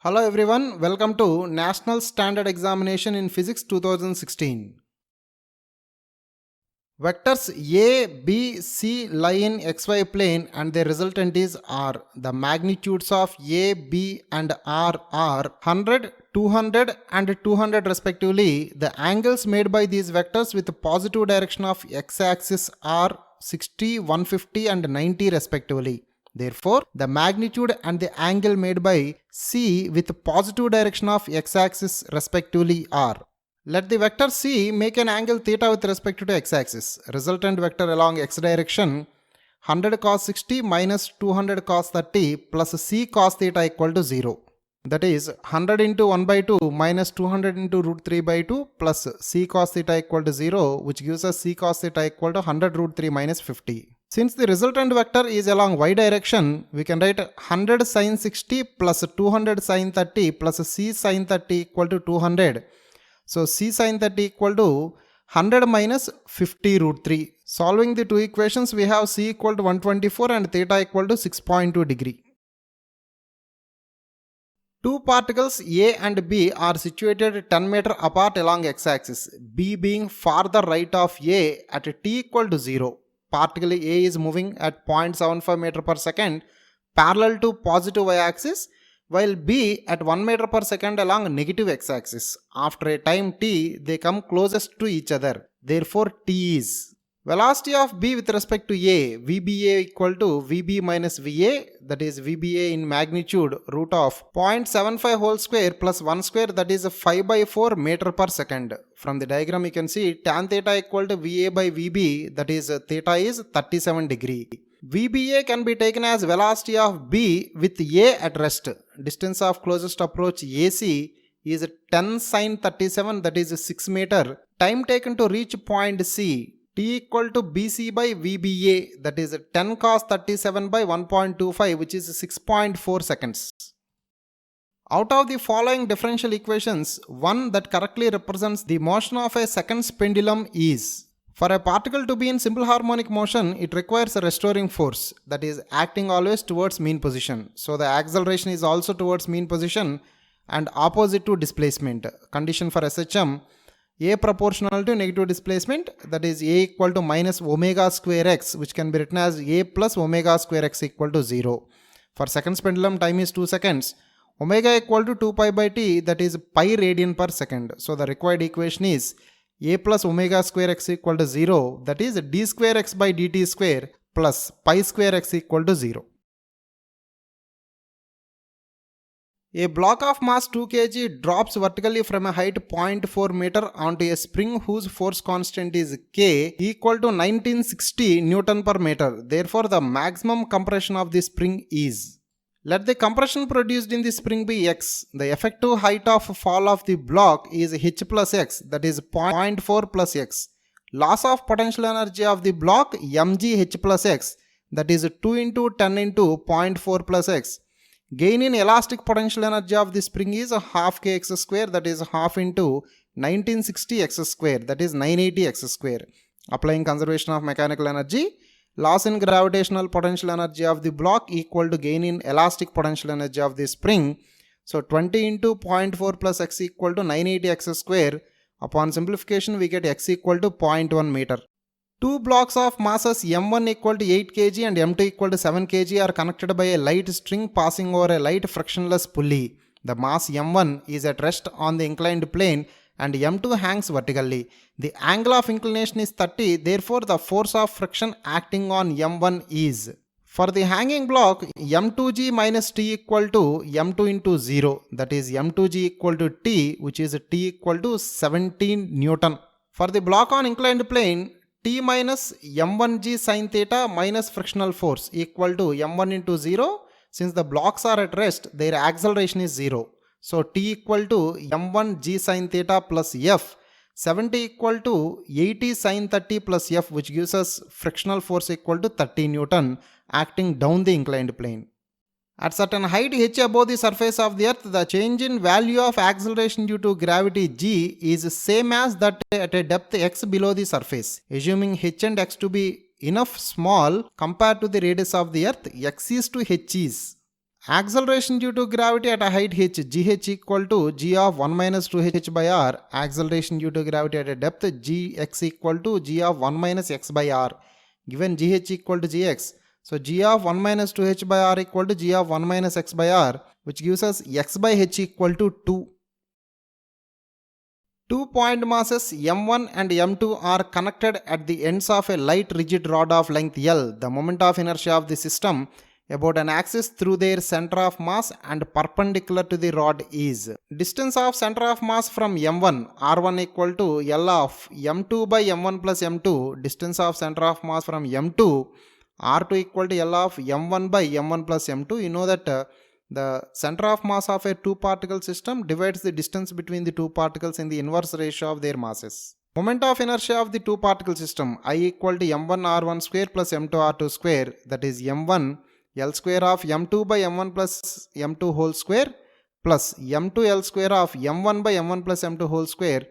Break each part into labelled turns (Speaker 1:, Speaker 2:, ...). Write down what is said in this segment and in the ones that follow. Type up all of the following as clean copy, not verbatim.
Speaker 1: Hello everyone, welcome to National Standard Examination in Physics 2016. Vectors A, B, C lie in xy plane and their resultant is R. The magnitudes of A, B and R are 100, 200 and 200 respectively. The angles made by these vectors with positive direction of x-axis are 60, 150 and 90 respectively. Therefore, the magnitude and the angle made by C with positive direction of x-axis respectively are. Let the vector C make an angle theta with respect to x-axis. Resultant vector along x direction 100 cos 60 minus 200 cos 30 plus C cos theta equal to 0. That is 100 into 1 by 2 minus 200 into root 3 by 2 plus C cos theta equal to 0, which gives us C cos theta equal to 100 root 3 minus 50. Since the resultant vector is along y direction, we can write 100 sin 60 plus 200 sin 30 plus C sin 30 equal to 200. So C sin 30 equal to 100 minus 50 root 3. Solving the two equations, we have C equal to 124 and theta equal to 6.2 degree. Two particles A and B are situated 10 meter apart along x-axis, B being farther right of A at t equal to 0. Particle A is moving at 0.75 meter per second parallel to positive y-axis, while B at 1 meter per second along negative x-axis. After a time t, they come closest to each other. Therefore, t is velocity of B with respect to A, VBA equal to VB minus VA, that is VBA in magnitude root of 0.75 whole square plus 1 square, that is 5 by 4 meter per second. From the diagram you can see tan theta equal to VA by VB, that is theta is 37 degree. VBA can be taken as velocity of B with A at rest. Distance of closest approach AC is 10 sin 37, that is 6 meter. Time taken to reach point C, T equal to BC by VBA, that is 10 cos 37 by 1.25, which is 6.4 seconds. Out of the following differential equations, one that correctly represents the motion of a second's pendulum is: for a particle to be in simple harmonic motion, it requires a restoring force, that is acting always towards mean position. So the acceleration is also towards mean position and opposite to displacement. Condition for SHM: A proportional to negative displacement, that is A equal to minus omega square x, which can be written as A plus omega square x equal to 0. For seconds pendulum, time is 2 seconds. Omega equal to 2 pi by t, that is pi radian per second. So the required equation is A plus omega square x equal to 0, that is d square x by dt square plus pi square x equal to 0. A block of mass 2 kg drops vertically from a height 0.4 meter onto a spring whose force constant is K equal to 1960 Newton per meter. Therefore, the maximum compression of the spring is. Let the compression produced in the spring be X. The effective height of fall of the block is H plus X, that is 0.4 plus X. Loss of potential energy of the block mg H plus X, that is 2 into 10 into 0.4 plus X. Gain in elastic potential energy of the spring is half kx square, that is half into 1960 x square, that is 980 x square. Applying conservation of mechanical energy, loss in gravitational potential energy of the block equal to gain in elastic potential energy of the spring. So 20 into 0.4 plus x equal to 980 x square. Upon simplification, we get x equal to 0.1 meter. Two blocks of masses m1 equal to 8 kg and m2 equal to 7 kg are connected by a light string passing over a light frictionless pulley. The mass m1 is at rest on the inclined plane and m2 hangs vertically. The angle of inclination is 30, therefore the force of friction acting on m1 is. For the hanging block, m2g minus t equal to m2 into 0, that is m2g equal to t, which is t equal to 17 Newton. For the block on inclined plane, T minus m1g sin theta minus frictional force equal to m1 into 0. Since the blocks are at rest, their acceleration is 0. So T equal to m1g sin theta plus F. 70 equal to 80 sin 30 plus F, which gives us frictional force equal to 30 Newton acting down the inclined plane. At certain height h above the surface of the earth, the change in value of acceleration due to gravity g is same as that at a depth x below the surface. Assuming h and x to be enough small compared to the radius of the earth, x is to h is. Acceleration due to gravity at a height h, gh equal to g of 1 minus 2h by r. Acceleration due to gravity at a depth gx equal to g of 1 minus x by r. Given gh equal to gx, so g of 1 minus 2h by r equal to g of 1 minus x by r, which gives us x by h equal to 2. 2 point masses m1 and m2 are connected at the ends of a light rigid rod of length L. The moment of inertia of the system about an axis through their center of mass and perpendicular to the rod is. Distance of center of mass from m1, r1 equal to L of m2 by m1 plus m2. Distance of center of mass from m2, r2 equal to L of m1 by m1 plus m2. You know that the center of mass of a two particle system divides the distance between the two particles in the inverse ratio of their masses. Moment of inertia of the two particle system I equal to m1 r1 square plus m2 r2 square, that is m1 L square of m2 by m1 plus m2 whole square plus m2 L square of m1 by m1 plus m2 whole square.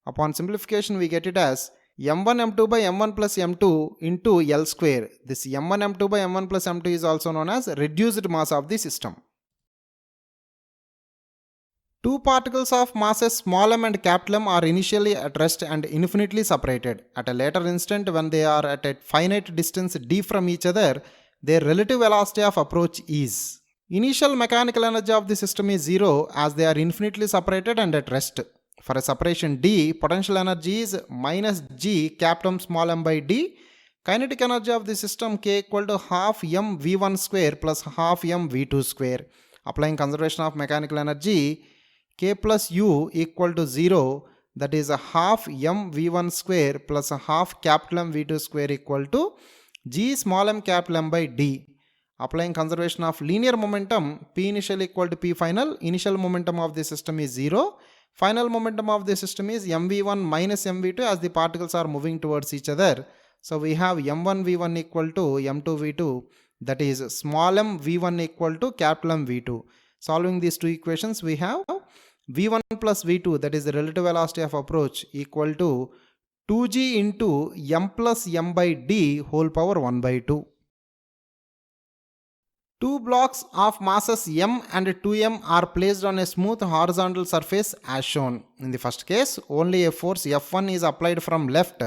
Speaker 1: Upon simplification we get it as m1 m2 by m1 plus m2 into L square. This m1 m2 by m1 plus m2 is also known as reduced mass of the system. Two particles of masses small m and capital M are initially at rest and infinitely separated. At a later instant, when they are at a finite distance d from each other, their relative velocity of approach is. Initial mechanical energy of the system is 0 as they are infinitely separated and at rest. For a separation d, potential energy is minus g capital M small m by d. Kinetic energy of the system k equal to half m v1 square plus half m v2 square. Applying conservation of mechanical energy, k plus u equal to 0, that is a half m v1 square plus a half capital M v2 square equal to g small m capital M by d. Applying conservation of linear momentum, p initial equal to p final. Initial momentum of the system is 0. Final momentum of the system is mv1 minus mv2 as the particles are moving towards each other. So we have m1 v1 equal to m2 v2, that is small m v1 equal to capital M v2. Solving these two equations, we have v1 plus v2, that is the relative velocity of approach, equal to 2g into m plus m by d whole power 1 by 2. Two blocks of masses m and 2m are placed on a smooth horizontal surface as shown. In the first case, only a force F1 is applied from left.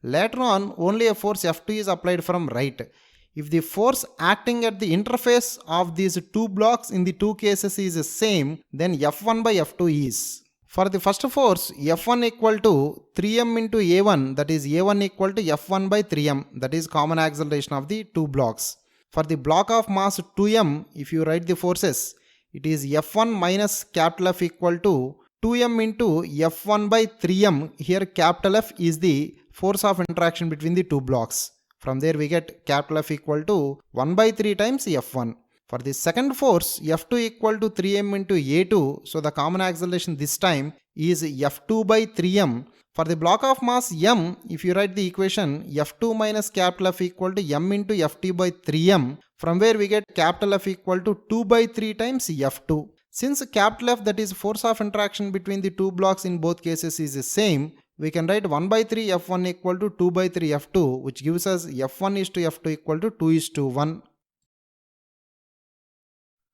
Speaker 1: Later on, only a force F2 is applied from right. If the force acting at the interface of these two blocks in the two cases is the same, then F1 by F2 is. For the first force, F1 equal to 3m into A1, that is A1 equal to F1 by 3m, that is common acceleration of the two blocks. For the block of mass 2m, if you write the forces, it is F1 minus capital F equal to 2m into F1 by 3m. Here capital F is the force of interaction between the two blocks. From there we get capital F equal to 1 by 3 times F1. For the second force, F2 equal to 3m into A2, so the common acceleration this time is F2 by 3m. For the block of mass m, if you write the equation F2 minus capital F equal to m into Ft by 3m, from where we get capital F equal to 2 by 3 times F2. Since capital F, that is force of interaction between the two blocks in both cases, is the same, we can write 1 by 3 F1 equal to 2 by 3 F2, which gives us F1 is to F2 equal to 2 is to 1.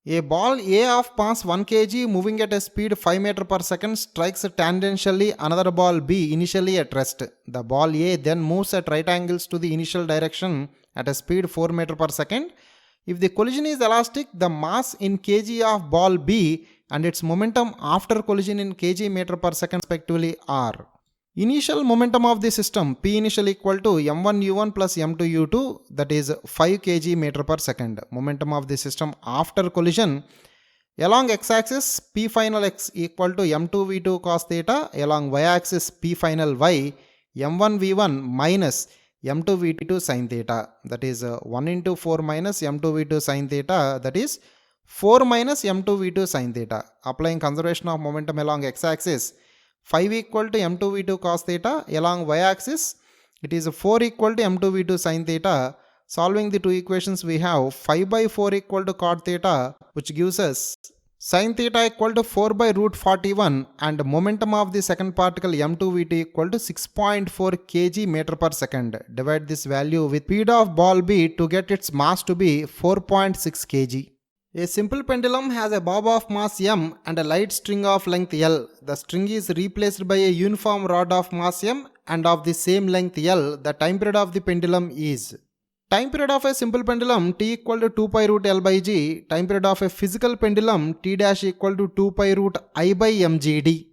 Speaker 1: A ball A of mass 1 kg moving at a speed 5 meter per second strikes tangentially another ball B initially at rest. The ball A then moves at right angles to the initial direction at a speed 4 meter per second. If the collision is elastic, the mass in kg of ball B and its momentum after collision in kg meter per second respectively are. Initial momentum of the system P initial equal to m1 u1 plus m2 u2, that is 5 kg meter per second. Momentum of the system after collision along x-axis P final x equal to m2 v2 cos theta, along y-axis P final y m1 v1 minus m2 v2 sin theta, that is 1 into 4 minus m2 v2 sin theta, that is 4 minus m2 v2 sin theta. Applying conservation of momentum along x-axis, 5 equal to m2 v2 cos theta, along y-axis it is 4 equal to m2 v2 sin theta. Solving the two equations, we have 5 by 4 equal to cot theta, which gives us sin theta equal to 4 by root 41, and momentum of the second particle m2 v2 equal to 6.4 kg meter per second. Divide this value with speed of ball B to get its mass to be 4.6 kg. A simple pendulum has a bob of mass m and a light string of length L. The string is replaced by a uniform rod of mass m and of the same length L. The time period of the pendulum is. Time period of a simple pendulum t equal to 2 pi root L by G. Time period of a physical pendulum t dash equal to 2 pi root I by mgd.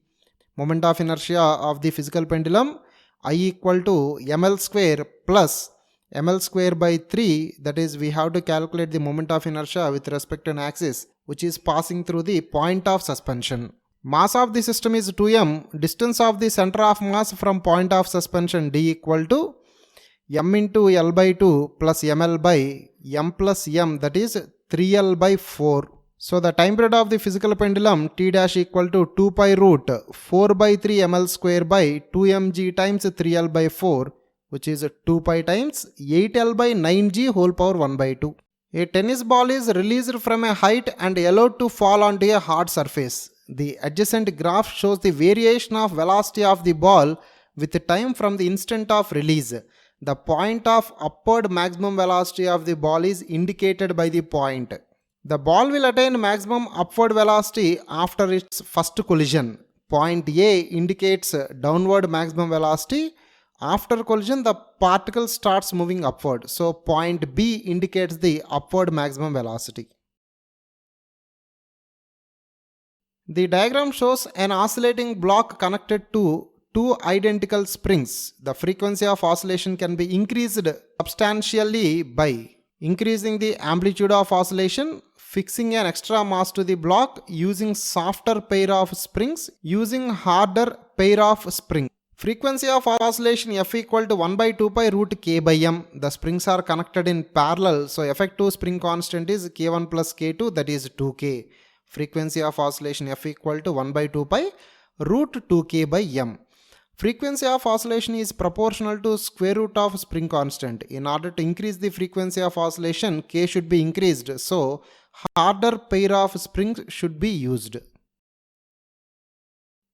Speaker 1: Moment of inertia of the physical pendulum I equal to ml square plus ml square by 3, that is we have to calculate the moment of inertia with respect to an axis which is passing through the point of suspension. Mass of the system is 2m, distance of the center of mass from point of suspension d equal to m into L by 2 plus ml by m plus m, that is 3L by 4. So the time period of the physical pendulum t dash equal to 2 pi root 4 by 3 ml square by 2mg times 3L by 4, which is 2 pi times 8L by 9g whole power 1 by 2. A tennis ball is released from a height and allowed to fall onto a hard surface. The adjacent graph shows the variation of velocity of the ball with time from the instant of release. The point of upward maximum velocity of the ball is indicated by the point. The ball will attain maximum upward velocity after its first collision. Point A indicates downward maximum velocity. After collision, the particle starts moving upward. So point B indicates the upward maximum velocity. The diagram shows an oscillating block connected to two identical springs. The frequency of oscillation can be increased substantially by increasing the amplitude of oscillation, fixing an extra mass to the block, using softer pair of springs, using harder pair of springs. Frequency of oscillation F equal to 1 by 2 pi root k by m. The springs are connected in parallel, so effective spring constant is k1 plus k2, that is 2k. Frequency of oscillation F equal to 1 by 2 pi root 2k by m. Frequency of oscillation is proportional to square root of spring constant. In order to increase the frequency of oscillation, k should be increased, so harder pair of springs should be used.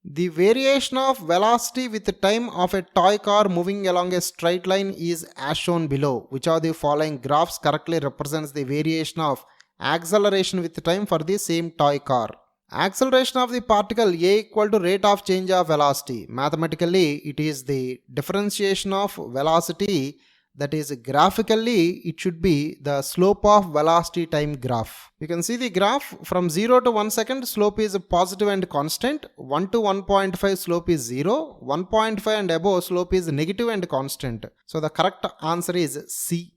Speaker 1: The variation of velocity with time of a toy car moving along a straight line is as shown below. Which of the following graphs correctly represents the variation of acceleration with time for the same toy car? Acceleration of the particle A equal to rate of change of velocity. Mathematically, it is the differentiation of velocity, that is graphically it should be the slope of velocity time graph. You can see the graph from 0 to 1 second slope is positive and constant, 1 to 1.5 slope is 0, 1.5 and above slope is negative and constant. So the correct answer is C.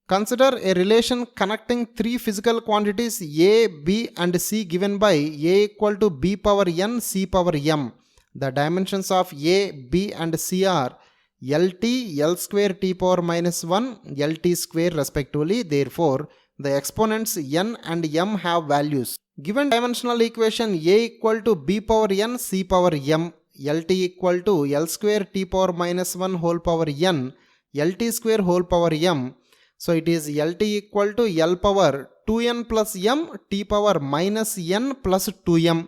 Speaker 1: Consider a relation connecting three physical quantities A, B and C given by A equal to B power n, C power m. The dimensions of A, B and C are Lt, L square t power minus 1, Lt square respectively. Therefore, the exponents n and m have values. Given dimensional equation A equal to B power n, C power m, Lt equal to L square t power minus 1 whole power n, Lt square whole power m. So it is Lt equal to L power 2n plus m t power minus n plus 2m.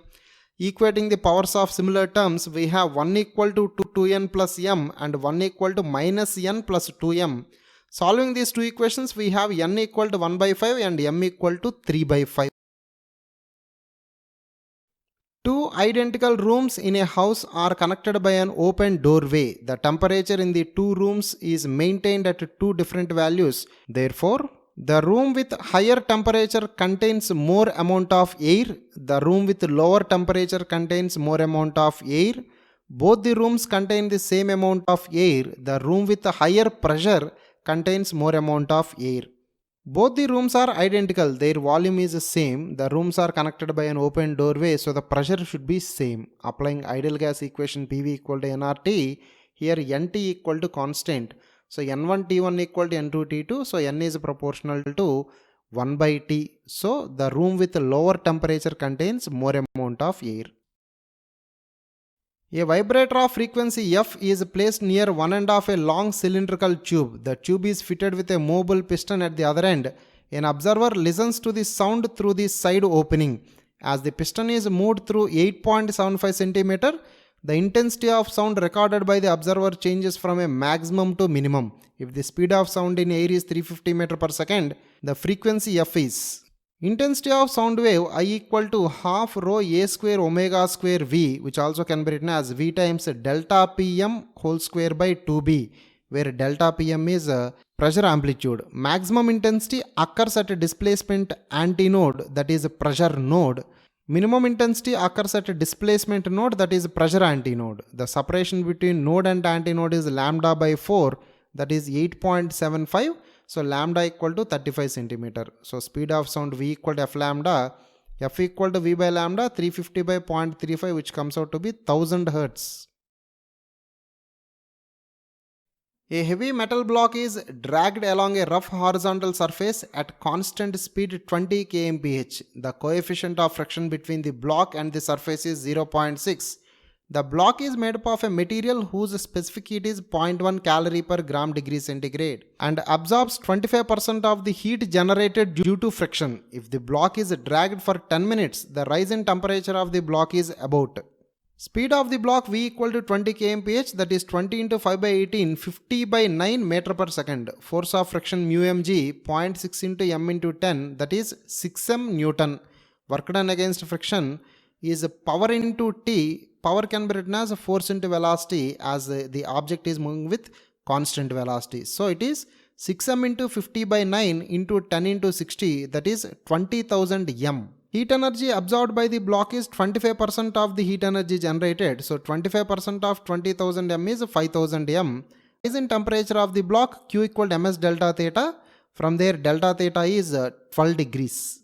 Speaker 1: Equating the powers of similar terms, we have 1 equal to 2n plus m and 1 equal to minus n plus 2m. Solving these two equations, we have n equal to 1 by 5 and m equal to 3 by 5. Two identical rooms in a house are connected by an open doorway. The temperature in the two rooms is maintained at two different values. Therefore, the room with higher temperature contains more amount of air. The room with lower temperature contains more amount of air. Both the rooms contain the same amount of air. The room with higher pressure contains more amount of air. Both the rooms are identical. Their volume is the same. The rooms are connected by an open doorway, so the pressure should be same. Applying ideal gas equation PV equal to nRT, here NT equal to constant. So N1 T1 equal to N2 T2. So N is proportional to 1 by T. So the room with lower temperature contains more amount of air. A vibrator of frequency F is placed near one end of a long cylindrical tube. The tube is fitted with a movable piston at the other end. An observer listens to the sound through the side opening. As the piston is moved through 8.75 cm, the intensity of sound recorded by the observer changes from a maximum to minimum. If the speed of sound in air is 350 m per second, The frequency f is intensity of sound wave I equal to half rho a square omega square v, which also can be written as v times delta pm whole square by 2b, where delta pm is pressure amplitude. Maximum intensity occurs at a displacement antinode, that is pressure node. Minimum intensity occurs at a displacement node, that is pressure antinode. The separation between node and antinode is lambda by 4, that is 8.75. So lambda equal to 35 centimeter. So speed of sound v equal to f lambda, f equal to v by lambda 350 by 0.35, which comes out to be 1000 hertz. A heavy metal block is dragged along a rough horizontal surface at constant speed 20 kmph. The coefficient of friction between the block and the surface is 0.6. The block is made up of a material whose specific heat is 0.1 calorie per gram degree centigrade and absorbs 25% of the heat generated due to friction. If the block is dragged for 10 minutes, the rise in temperature of the block is about. Speed of the block v equal to 20 kmph, that is 20 into 5 by 18, 50 by 9 meter per second. Force of friction mu mg, 0.6 into m into 10, that is 6m Newton. Work done against friction is power into t. Power can be written as force into velocity, as the object is moving with constant velocity. So it is 6m into 50 by 9 into 10 into 60, that is 20,000 m. Heat energy absorbed by the block is 25% of the heat energy generated. So 25% of 20,000 m is 5,000 m. Rise in temperature of the block Q equal to ms delta theta. From there delta theta is 12 degrees.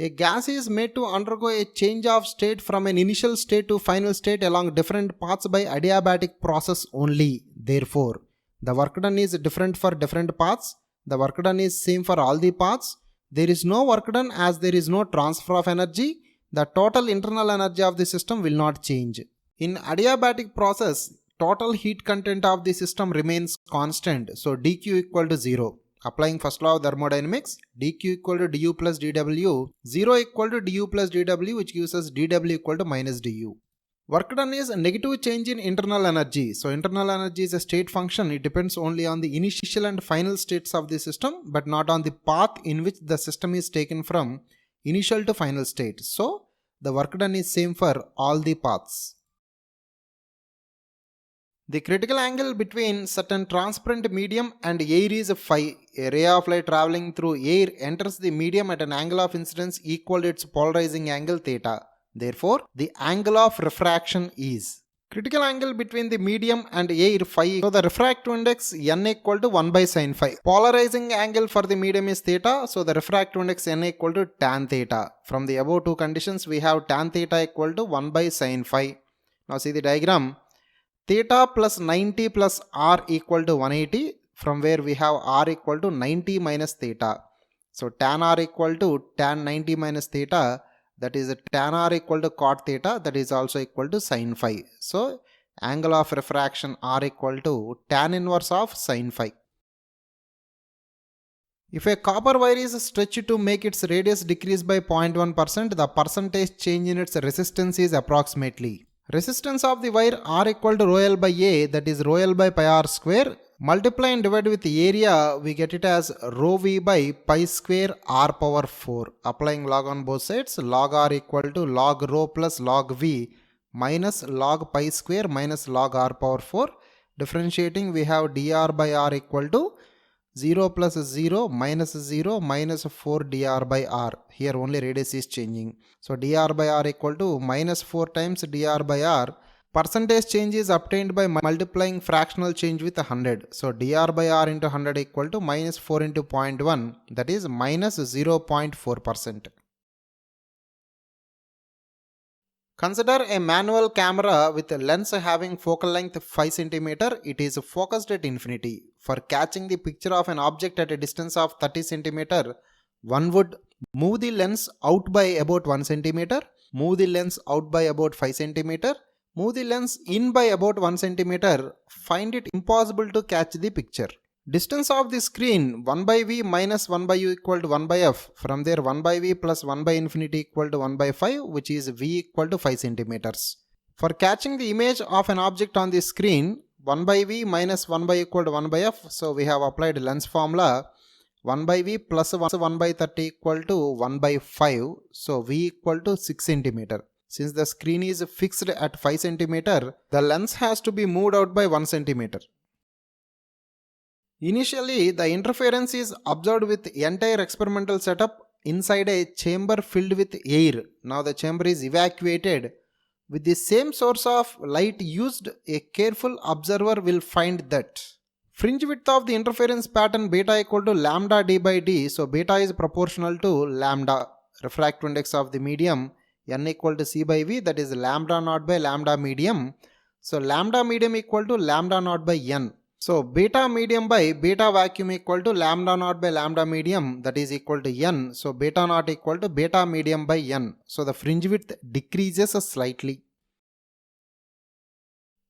Speaker 1: A gas is made to undergo a change of state from an initial state to final state along different paths by adiabatic process only. Therefore, the work done is different for different paths. The work done is same for all the paths. There is no work done as there is no transfer of energy. The total internal energy of the system will not change. In adiabatic process, total heat content of the system remains constant. So dq equal to 0. Applying first law of thermodynamics, dq equal to du plus dw, 0 equal to du plus dw, which gives us dw equal to minus du. Work done is a negative change in internal energy. So internal energy is a state function. It depends only on the initial and final states of the system, but not on the path in which the system is taken from initial to final state. So the work done is same for all the paths. The critical angle between certain transparent medium and air is phi. A ray of light traveling through air enters the medium at an angle of incidence equal to its polarizing angle theta. Therefore, the angle of refraction is critical angle between the medium and air phi. So the refractive index n equal to 1 by sin phi. Polarizing angle for the medium is theta. So the refractive index n equal to tan theta. From the above two conditions, we have tan theta equal to 1 by sin phi. Now see the diagram. Theta plus 90 plus r equal to 180, from where we have r equal to 90 minus theta. So tan r equal to tan 90 minus theta, that is tan r equal to cot theta, that is also equal to sin phi. So angle of refraction r equal to tan inverse of sin phi. If a copper wire is stretched to make its radius decrease by 0.1%, the percentage change in its resistance is approximately. Resistance of the wire R equal to rho L by A, that is rho L by pi R square. Multiply and divide with area, we get it as rho V by pi square R power 4. Applying log on both sides, log R equal to log rho plus log V minus log pi square minus log R power 4. Differentiating, we have dr by R equal to 0 plus 0 minus 0 minus 4 dr by r. Here only radius is changing. So dr by r equal to minus 4 times dr by r. Percentage change is obtained by multiplying fractional change with 100. So dr by r into 100 equal to minus 4 into 0.1, that is minus 0.4%. Consider a manual camera with a lens having focal length 5 cm. It is focused at infinity. For catching the picture of an object at a distance of 30 cm, one would move the lens out by about 1 cm, move the lens out by about 5 cm, move the lens in by about 1 cm, find it impossible to catch the picture. Distance of the screen 1 by v minus 1 by u equal to 1 by f. From there 1 by v plus 1 by infinity equal to 1 by 5, which is v equal to 5 centimeters. For catching the image of an object on the screen, 1 by V minus 1 by equal to 1 by F. So we have applied Lenz's formula. 1 by V plus 1 by 30 equal to 1 by 5. So V equal to 6 centimeter. Since the screen is fixed at 5 centimeter, the lens has to be moved out by 1 centimeter. Initially, the interference is observed with entire experimental setup inside a chamber filled with air. Now the chamber is evacuated. With the same source of light used, a careful observer will find that fringe width of the interference pattern beta equal to lambda d by d. So beta is proportional to lambda, refractive index of the medium, n equal to c by v, that is lambda naught by lambda medium. So lambda medium equal to lambda naught by n. So beta medium by beta vacuum equal to lambda naught by lambda medium, that is equal to n. So beta naught equal to beta medium by n. So the fringe width decreases slightly.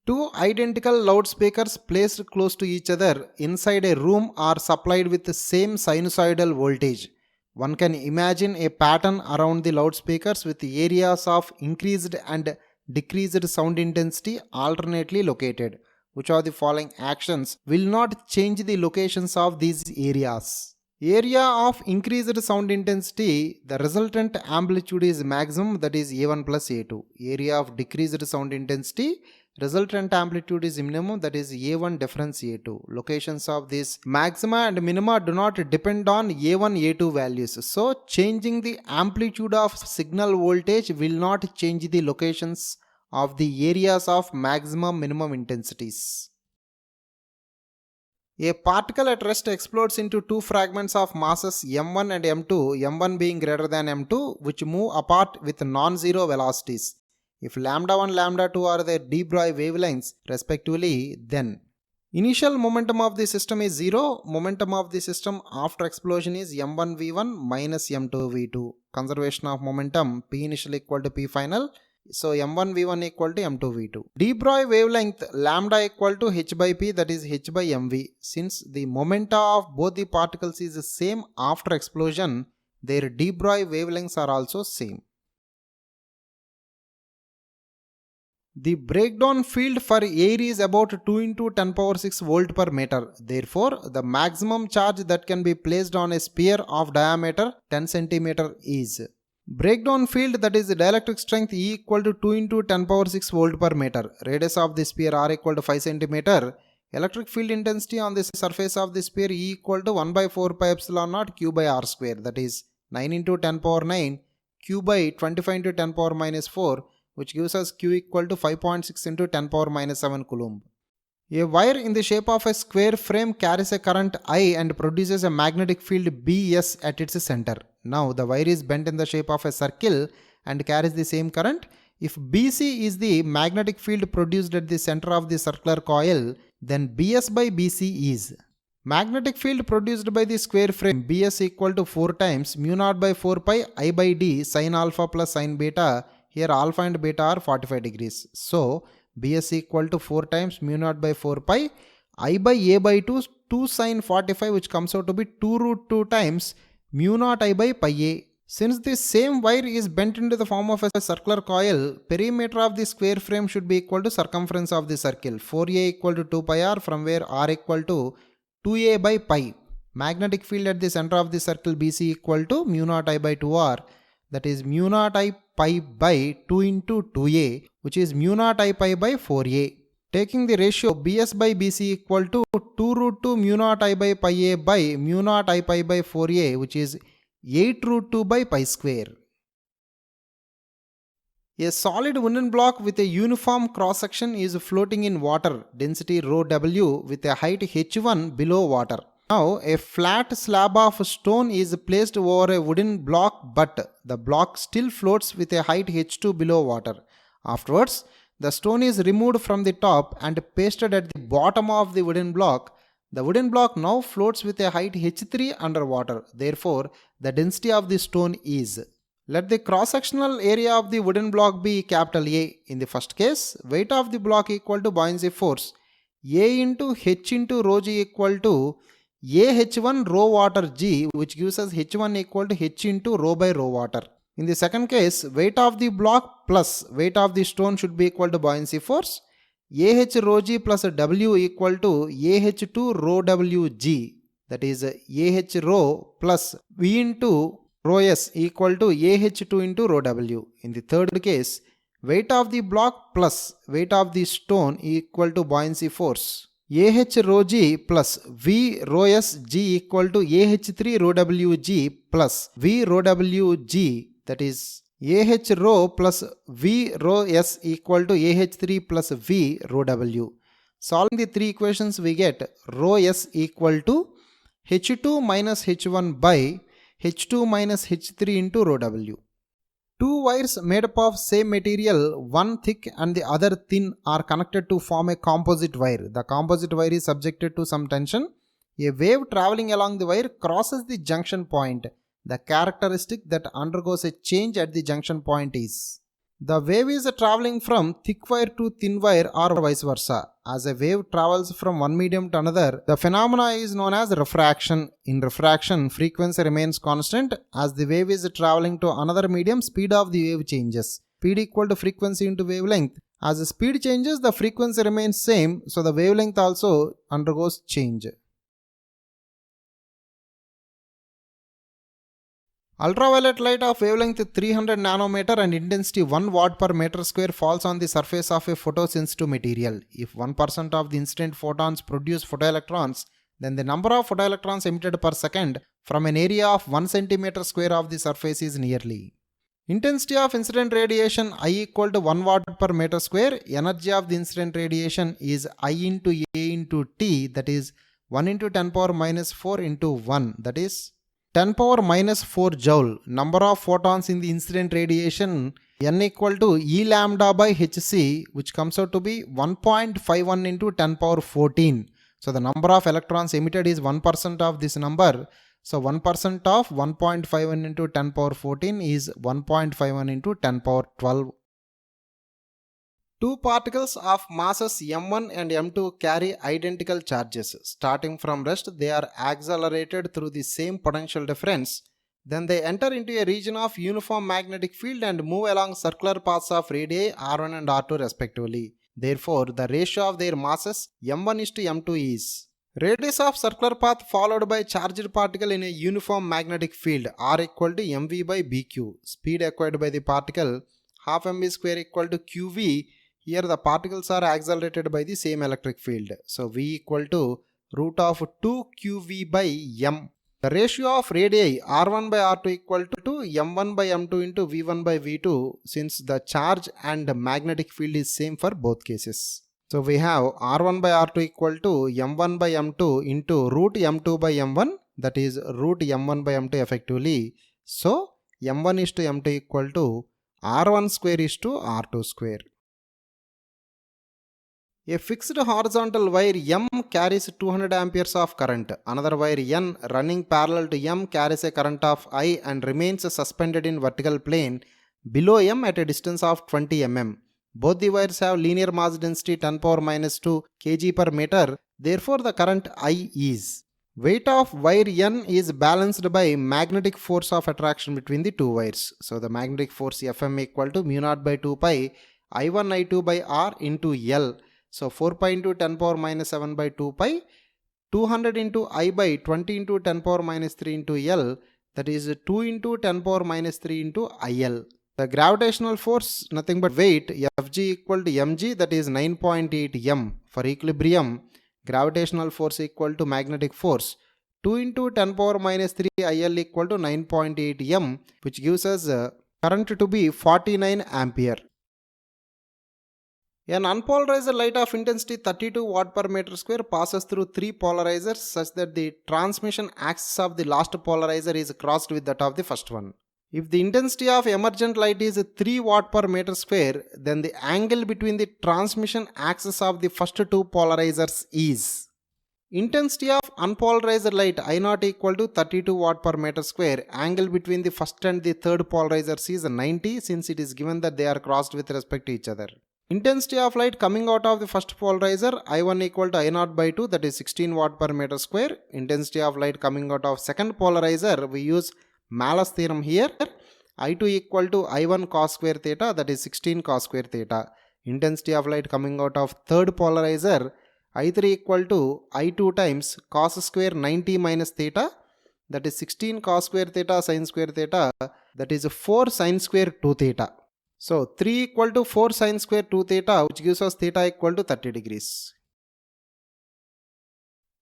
Speaker 1: Two identical loudspeakers placed close to each other inside a room are supplied with the same sinusoidal voltage. One can imagine a pattern around the loudspeakers with areas of increased and decreased sound intensity alternately located. Which of the following actions will not change the locations of these areas? Area of increased sound intensity, the resultant amplitude is maximum, that is A1 plus A2. Area of decreased sound intensity, resultant amplitude is minimum, that is A1 difference A2. Locations of these maxima and minima do not depend on A1 A2 values. So changing the amplitude of signal voltage will not change the locations of the areas of maximum minimum intensities. A particle at rest explodes into two fragments of masses m1 and m2, m1 being greater than m2, which move apart with non-zero velocities. If lambda 1, lambda 2 are the de Broglie wavelengths respectively, then initial momentum of the system is 0. Momentum of the system after explosion is m1 v1 minus m2 v2. Conservation of momentum, P initial equal to P final. So m1 v1 equal to m2 v2. De Broglie wavelength lambda equal to h by p, that is h by mv. Since the momenta of both the particles is the same after explosion, their de Broglie wavelengths are also same. The breakdown field for air is about 2 into 10 power 6 volt per meter. Therefore, the maximum charge that can be placed on a sphere of diameter 10 centimeter is breakdown field, that is the dielectric strength E equal to 2 into 10 power 6 volt per meter. Radius of the sphere R equal to 5 centimeter. Electric field intensity on the surface of the sphere E equal to 1 by 4 pi epsilon naught Q by R square, that is 9 into 10 power 9 Q by 25 into 10 power minus 4, which gives us Q equal to 5.6 into 10 power minus 7 coulomb. A wire in the shape of a square frame carries a current I and produces a magnetic field Bs at its center. Now the wire is bent in the shape of a circle and carries the same current. If Bc is the magnetic field produced at the center of the circular coil, then Bs by Bc is magnetic field produced by the square frame Bs equal to 4 times mu naught by 4 pi I by d sin alpha plus sin beta. Here alpha and beta are 45 degrees. So Bs equal to 4 times mu naught by 4 pi I by a by 2 sin 45, which comes out to be 2 root 2 times mu naught I by pi a. Since the same wire is bent into the form of a circular coil, perimeter of the square frame should be equal to circumference of the circle. 4a equal to 2 pi r, from where r equal to 2a by pi. Magnetic field at the center of the circle BC equal to mu naught I by 2r, that is mu naught I pi by 2 into 2a, which is mu naught I pi by 4a. Taking the ratio Bs by Bc equal to 2 root 2 mu naught I by pi a by mu naught I pi by 4a, which is 8 root 2 by pi square. A solid wooden block with a uniform cross section is floating in water, density rho w, with a height h1 below water. Now a flat slab of stone is placed over a wooden block, but the block still floats with a height h2 below water. Afterwards, the stone is removed from the top and pasted at the bottom of the wooden block. The wooden block now floats with a height h3 underwater. Therefore, the density of the stone is. Let the cross-sectional area of the wooden block be capital A. In the first case, weight of the block equal to buoyancy force. A into h into rho g equal to A h1 rho water g, which gives us h1 equal to h into rho by rho water. In the second case, weight of the block plus weight of the stone should be equal to buoyancy force. AH rho g plus W equal to AH2 rho WG, that is AH rho plus V into rho S equal to AH2 into rho W. In the third case, weight of the block plus weight of the stone equal to buoyancy force. AH rho g plus V rho S g equal to AH3 rho W g plus V rho W g, that is AH rho plus V rho S equal to AH3 plus V rho W. Solving the three equations, we get rho S equal to H2 minus H1 by H2 minus H3 into rho W. Two wires made up of same material, one thick and the other thin, are connected to form a composite wire. The composite wire is subjected to some tension. A wave traveling along the wire crosses the junction point. The characteristic that undergoes a change at the junction point is: the wave is traveling from thick wire to thin wire or vice versa. As a wave travels from one medium to another, the phenomena is known as refraction. In refraction, frequency remains constant. As the wave is traveling to another medium, speed of the wave changes. Speed equal to frequency into wavelength. As the speed changes, the frequency remains same, so the wavelength also undergoes change. Ultraviolet light of wavelength 300 nanometer and intensity 1 watt per meter square falls on the surface of a photosensitive material. If 1% of the incident photons produce photoelectrons, then the number of photoelectrons emitted per second from an area of 1 centimeter square of the surface is nearly. Intensity of incident radiation I equal to 1 watt per meter square. Energy of the incident radiation is I into A into T, that is 1 into 10 power minus 4 into 1, that is 10 power minus 4 joule. Number of photons in the incident radiation N equal to E lambda by Hc, which comes out to be 1.51 into 10 power 14. So the number of electrons emitted is 1% of this number. So 1% of 1.51 into 10 power 14 is 1.51 into 10 power 12. Two particles of masses m1 and m2 carry identical charges. Starting from rest, they are accelerated through the same potential difference. Then they enter into a region of uniform magnetic field and move along circular paths of radii r1 and r2 respectively. Therefore, the ratio of their masses m1 is to m2 is: radius of circular path followed by charged particle in a uniform magnetic field r equal to mv by bq. Speed acquired by the particle half mv square equal to qv. Here the particles are accelerated by the same electric field. So V equal to root of 2 qv by m. The ratio of radii r1 by r2 equal to m1 by m2 into v1 by v2, since the charge and magnetic field is same for both cases. So we have r1 by r2 equal to m1 by m2 into root m2 by m1, that is root m1 by m2 effectively. So m1 is to m2 equal to r1 square is to r2 square. A fixed horizontal wire M carries 200 amperes of current. Another wire N running parallel to M carries a current of I and remains suspended in vertical plane below M at a distance of 20 mm. Both the wires have linear mass density 10 power minus 2 kg per meter. Therefore, the current I is: weight of wire N is balanced by magnetic force of attraction between the two wires. So the magnetic force Fm equal to mu naught by 2 pi I1 I2 by R into L. So 4 pi into 10 power minus 7 by 2 pi, 200 into I by 20 into 10 power minus 3 into L, that is 2 into 10 power minus 3 into IL. The gravitational force, nothing but weight, Fg equal to mg, that is 9.8 m. For equilibrium, gravitational force equal to magnetic force, 2 into 10 power minus 3 IL equal to 9.8 m, which gives us current to be 49 ampere. An unpolarized light of intensity 32 watt per meter square passes through three polarizers such that the transmission axis of the last polarizer is crossed with that of the first one. If the intensity of emergent light is 3 watt per meter square, then the angle between the transmission axis of the first two polarizers is: intensity of unpolarized light I0 equal to 32 watt per meter square. Angle between the first and the third polarizers is 90, since it is given that they are crossed with respect to each other. Intensity of light coming out of the first polarizer I1 equal to I0 by 2, that is 16 watt per meter square. Intensity of light coming out of second polarizer, we use Malus theorem here. I2 equal to I1 cos square theta, that is 16 cos square theta. intensity of light coming out of third polarizer, I3 equal to I2 times cos square 90 minus theta, that is 16 cos square theta sin square theta, that is 4 sin square 2 theta. So 3 equal to 4 sin square 2 theta, which gives us theta equal to 30 degrees.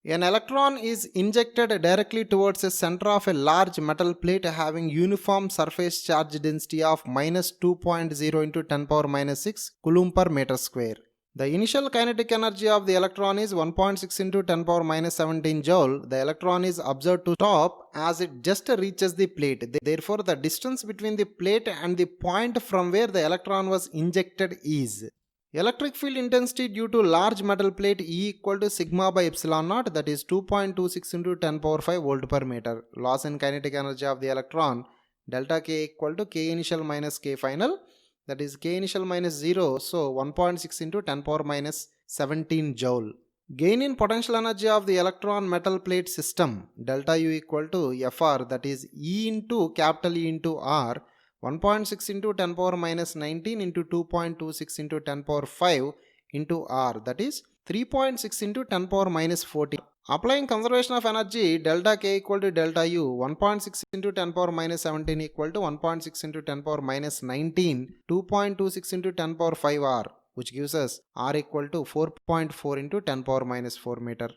Speaker 1: An electron is injected directly towards the center of a large metal plate having uniform surface charge density of minus 2.0 into 10 power minus 6 coulomb per meter square. The initial kinetic energy of the electron is 1.6 into 10 power minus 17 joule. The electron is observed to stop as it just reaches the plate. Therefore, the distance between the plate and the point from where the electron was injected is electric field intensity due to large metal plate E equal to sigma by epsilon naught, that is 2.26 into 10 power 5 volt per meter. Loss in kinetic energy of the electron delta K equal to K initial minus K final, that is K initial minus 0, so 1.6 into 10 power minus 17 joule. Gain in potential energy of the electron metal plate system delta U equal to Fr, that is E into capital E into R, 1.6 into 10 power minus 19 into 2.26 into 10 power 5 into R, that is 3.6 into 10 power minus 14. Applying conservation of energy delta K equal to delta U, 1.6 into 10 power minus 17 equal to 1.6 into 10 power minus 19, 2.26 into 10 power 5 R, which gives us R equal to 4.4 into 10 power minus 4 meter.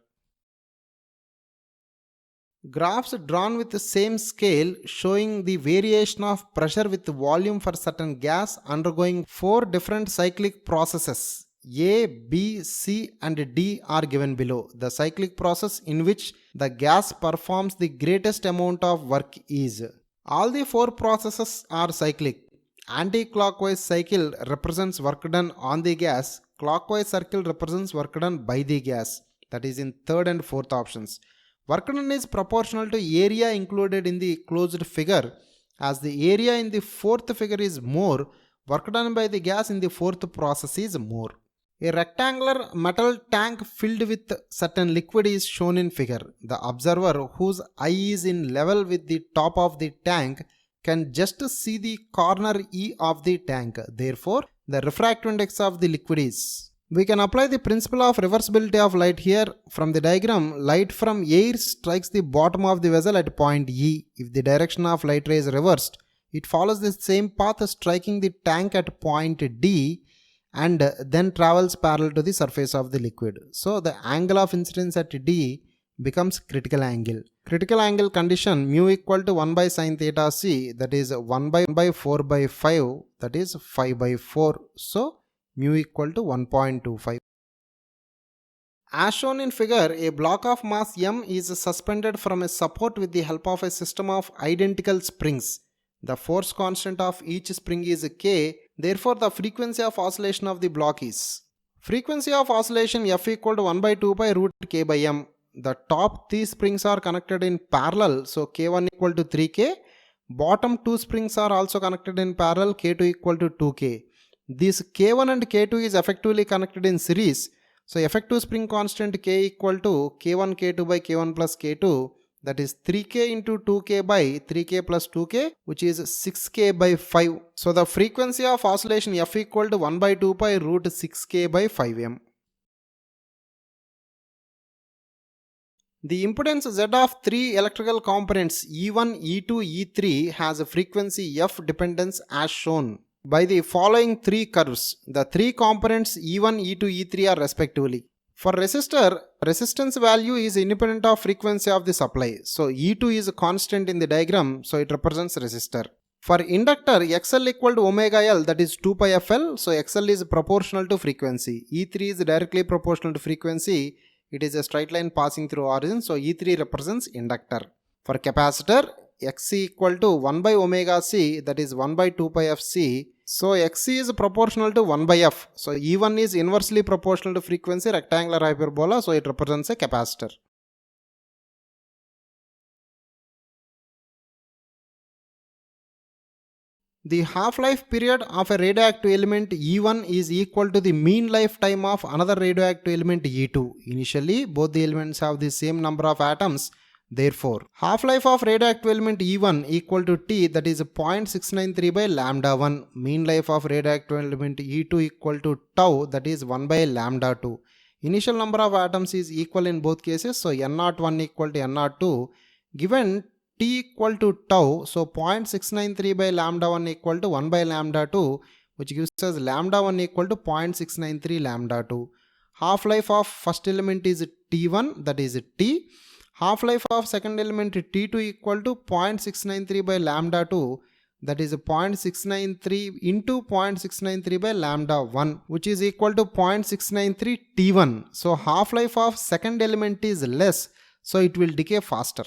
Speaker 1: Graphs drawn with the same scale showing the variation of pressure with volume for certain gas undergoing 4 different cyclic processes A, B, C and D are given below. The cyclic process in which the gas performs the greatest amount of work is. All the 4 processes are cyclic. Anti-clockwise cycle represents work done on the gas. Clockwise circle represents work done by the gas. That is in third and fourth options. Work done is proportional to area included in the closed figure. As the area in the fourth figure is more, work done by the gas in the fourth process is more. A rectangular metal tank filled with certain liquid is shown in figure. The observer whose eye is in level with the top of the tank can just see the corner E of the tank. Therefore, the refractive index of the liquid is. We can apply the principle of reversibility of light here. From the diagram, light from air strikes the bottom of the vessel at point E. If the direction of light ray is reversed, it follows the same path striking the tank at point D and then travels parallel to the surface of the liquid. So the angle of incidence at D becomes critical angle. Critical angle condition mu equal to 1 by sin theta c, that is 1 by 4 by 5, that is 5 by 4. So mu equal to 1.25. As shown in figure, a block of mass m is suspended from a support with the help of a system of identical springs. The force constant of each spring is k, therefore the frequency of oscillation of the block is. Frequency of oscillation f equal to 1 by 2 pi root k by m. The top 3 springs are connected in parallel, so k1 equal to 3k. Bottom 2 springs are also connected in parallel, k2 equal to 2k. This k1 and k2 is effectively connected in series. So effective spring constant k equal to k1 k2 by k1 plus k2, that is 3k into 2k by 3k plus 2k, which is 6k by 5. So the frequency of oscillation f equal to 1 by 2 pi root 6k by 5m. The impedance Z of 3 electrical components E1, E2, E3 has a frequency f dependence as shown by the following 3 curves. The 3 components E1, E2, E3 are respectively. For resistor, resistance value is independent of frequency of the supply. So E2 is a constant in the diagram, so it represents resistor. For inductor, XL equal to omega L, that is 2 pi FL, so XL is proportional to frequency. E3 is directly proportional to frequency. It is a straight line passing through origin, so E3 represents inductor. For capacitor, Xc equal to 1 by omega C, that is 1 by 2 pi Fc. So Xc is proportional to 1 by F. So E1 is inversely proportional to frequency, rectangular hyperbola, so it represents a capacitor. The half-life period of a radioactive element E1 is equal to the mean lifetime of another radioactive element E2. Initially, both the elements have the same number of atoms. Therefore, half-life of radioactive element E1 equal to T, that is 0.693 by lambda 1. Mean life of radioactive element E2 equal to tau, that is 1 by lambda 2. Initial number of atoms is equal in both cases, so N01 equal to N02. Given T equal to tau, so 0.693 by lambda 1 equal to 1 by lambda 2, which gives us lambda 1 equal to 0.693 lambda 2. Half-life of first element is T1, that is T. Half-life of second element T2 equal to 0.693 by lambda 2, that is 0.693 into 0.693 by lambda 1, which is equal to 0.693 T1. So half-life of second element is less, so it will decay faster.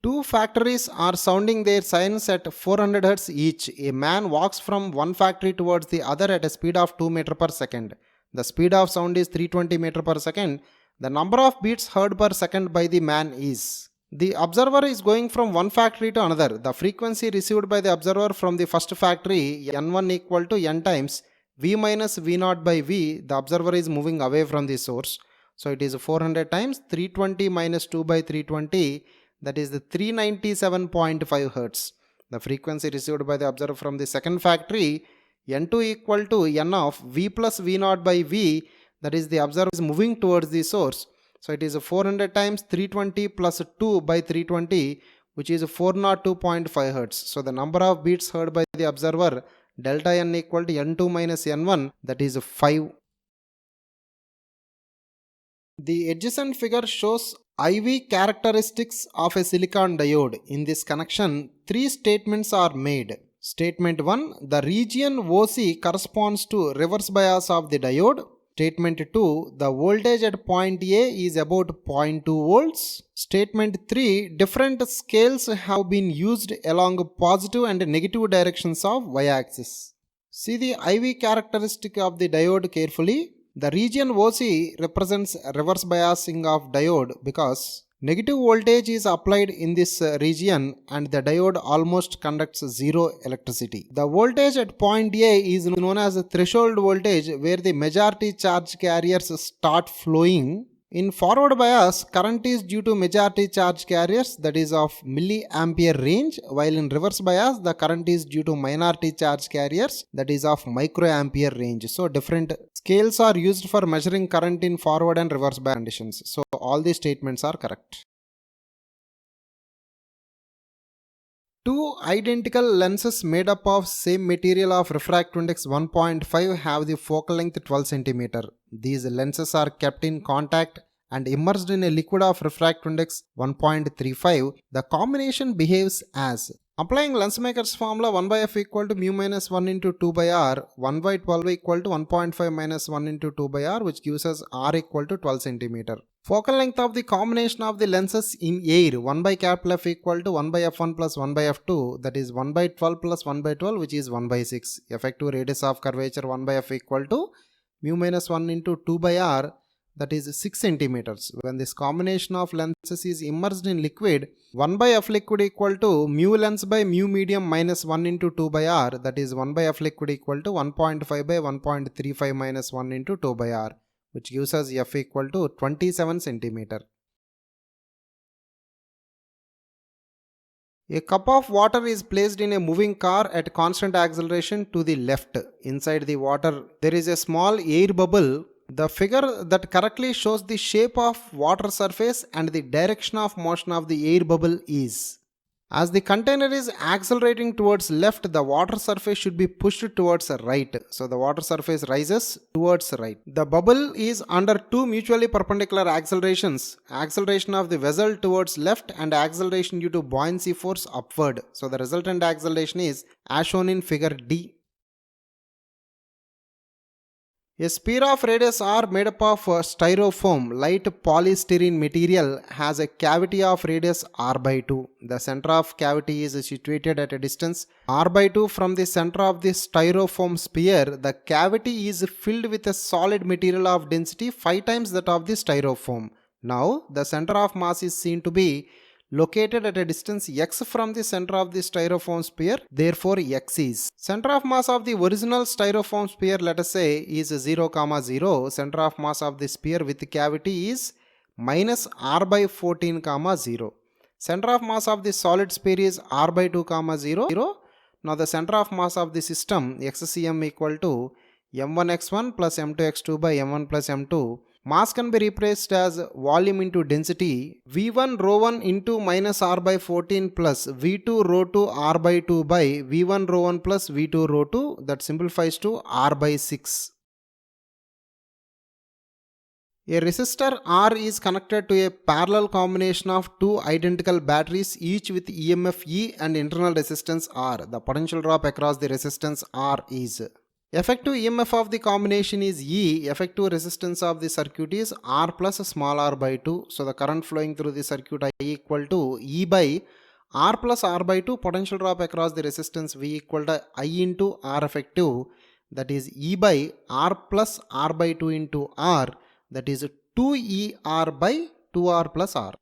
Speaker 1: Two factories are sounding their sirens at 400 Hz each. A man walks from one factory towards the other at a speed of 2 meter per second. The speed of sound is 320 meter per second. The number of beats heard per second by the man is. The observer is going from one factory to another. The frequency received by the observer from the first factory, N1 equal to N times V minus V0 by V. The observer is moving away from the source. So it is 400 times 320 minus 2 by 320. That is the 397.5 Hz. The frequency received by the observer from the second factory, N2 equal to N of V plus V0 by V, that is the observer is moving towards the source. So it is 400 times 320 plus 2 by 320, which is 402.5 Hz. So the number of beats heard by the observer, delta N equal to N2 minus N1, that is 5. The adjacent figure shows IV characteristics of a silicon diode. In this connection, three statements are made. Statement 1, the region OC corresponds to reverse bias of the diode. Statement 2, the voltage at point A is about 0.2 volts. Statement 3, different scales have been used along positive and negative directions of y-axis. See the IV characteristic of the diode carefully. The region OC represents reverse biasing of diode because negative voltage is applied in this region and the diode almost conducts zero electricity. The voltage at point A is known as the threshold voltage, where the majority charge carriers start flowing. In forward bias, current is due to majority charge carriers, that is of milliampere range, while in reverse bias the current is due to minority charge carriers, that is of microampere range. So different scales are used for measuring current in forward and reverse bias conditions. So all these statements are correct. Two identical lenses made up of same material of refractive index 1.5 have the focal length 12 cm. These lenses are kept in contact and immersed in a liquid of refractive index 1.35. The combination behaves as. Applying Lensmaker's formula, 1 by f equal to mu minus 1 into 2 by r, 1 by 12 equal to 1.5 minus 1 into 2 by r, which gives us r equal to 12 cm. Focal length of the combination of the lenses in air, 1 by capital F equal to 1 by f1 plus 1 by f2, that is 1 by 12 plus 1 by 12, which is 1 by 6. Effective radius of curvature 1 by f equal to mu minus 1 into 2 by r, that is 6 centimeters. When this combination of lenses is immersed in liquid, 1 by f liquid equal to mu lens by mu medium minus 1 into 2 by r, that is 1 by f liquid equal to 1.5 by 1.35 minus 1 into 2 by r, which gives us f equal to 27 centimeter. A cup of water is placed in a moving car at constant acceleration to the left. Inside the water, there is a small air bubble. The figure that correctly shows the shape of water surface and the direction of motion of the air bubble is. As the container is accelerating towards left, the water surface should be pushed towards right. So the water surface rises towards right. The bubble is under two mutually perpendicular accelerations. Acceleration of the vessel towards left and acceleration due to buoyancy force upward. So the resultant acceleration is as shown in figure D. A sphere of radius r made up of styrofoam, light polystyrene material, has a cavity of radius r by 2. The center of cavity is situated at a distance r by 2 from the center of the styrofoam sphere. The cavity is filled with a solid material of density 5 times that of the styrofoam. Now, the center of mass is seen to be located at a distance x from the center of the styrofoam sphere, therefore x is. Center of mass of the original styrofoam sphere, let us say, is 0, 0. Center of mass of the sphere with cavity is minus r by 14, 0. Center of mass of the solid sphere is r by 2, 0. Now the center of mass of the system xcm equal to m1x1 plus m2x2 by m1 plus m2. Mass can be replaced as volume into density v1 rho 1 into minus r by 14 plus v2 rho 2 r by 2 by v1 rho 1 plus v2 rho 2, that simplifies to r by 6. A resistor R is connected to a parallel combination of two identical batteries, each with EMF E and internal resistance R. The potential drop across the resistance R is. Effective EMF of the combination is E. Effective resistance of the circuit is R plus small r by 2. So the current flowing through the circuit I equal to E by R plus R by 2. Potential drop across the resistance V equal to I into R effective, that is E by R plus R by 2 into R, that is 2ER by 2R plus R.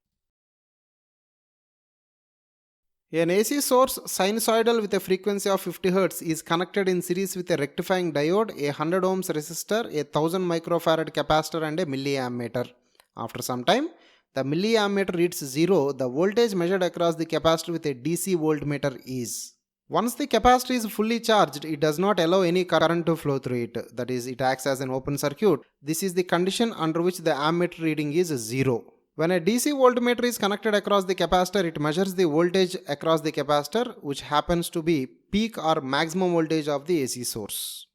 Speaker 1: An AC source sinusoidal with a frequency of 50 Hz is connected in series with a rectifying diode, a 100 ohms resistor, a 1000 microfarad capacitor and a milliammeter. After some time, the milliammeter reads 0. The voltage measured across the capacitor with a DC voltmeter is. Once the capacitor is fully charged, it does not allow any current to flow through it. That is, it acts as an open circuit. This is the condition under which the ammeter reading is 0. When a DC voltmeter is connected across the capacitor, it measures the voltage across the capacitor, which happens to be peak or maximum voltage of the AC source.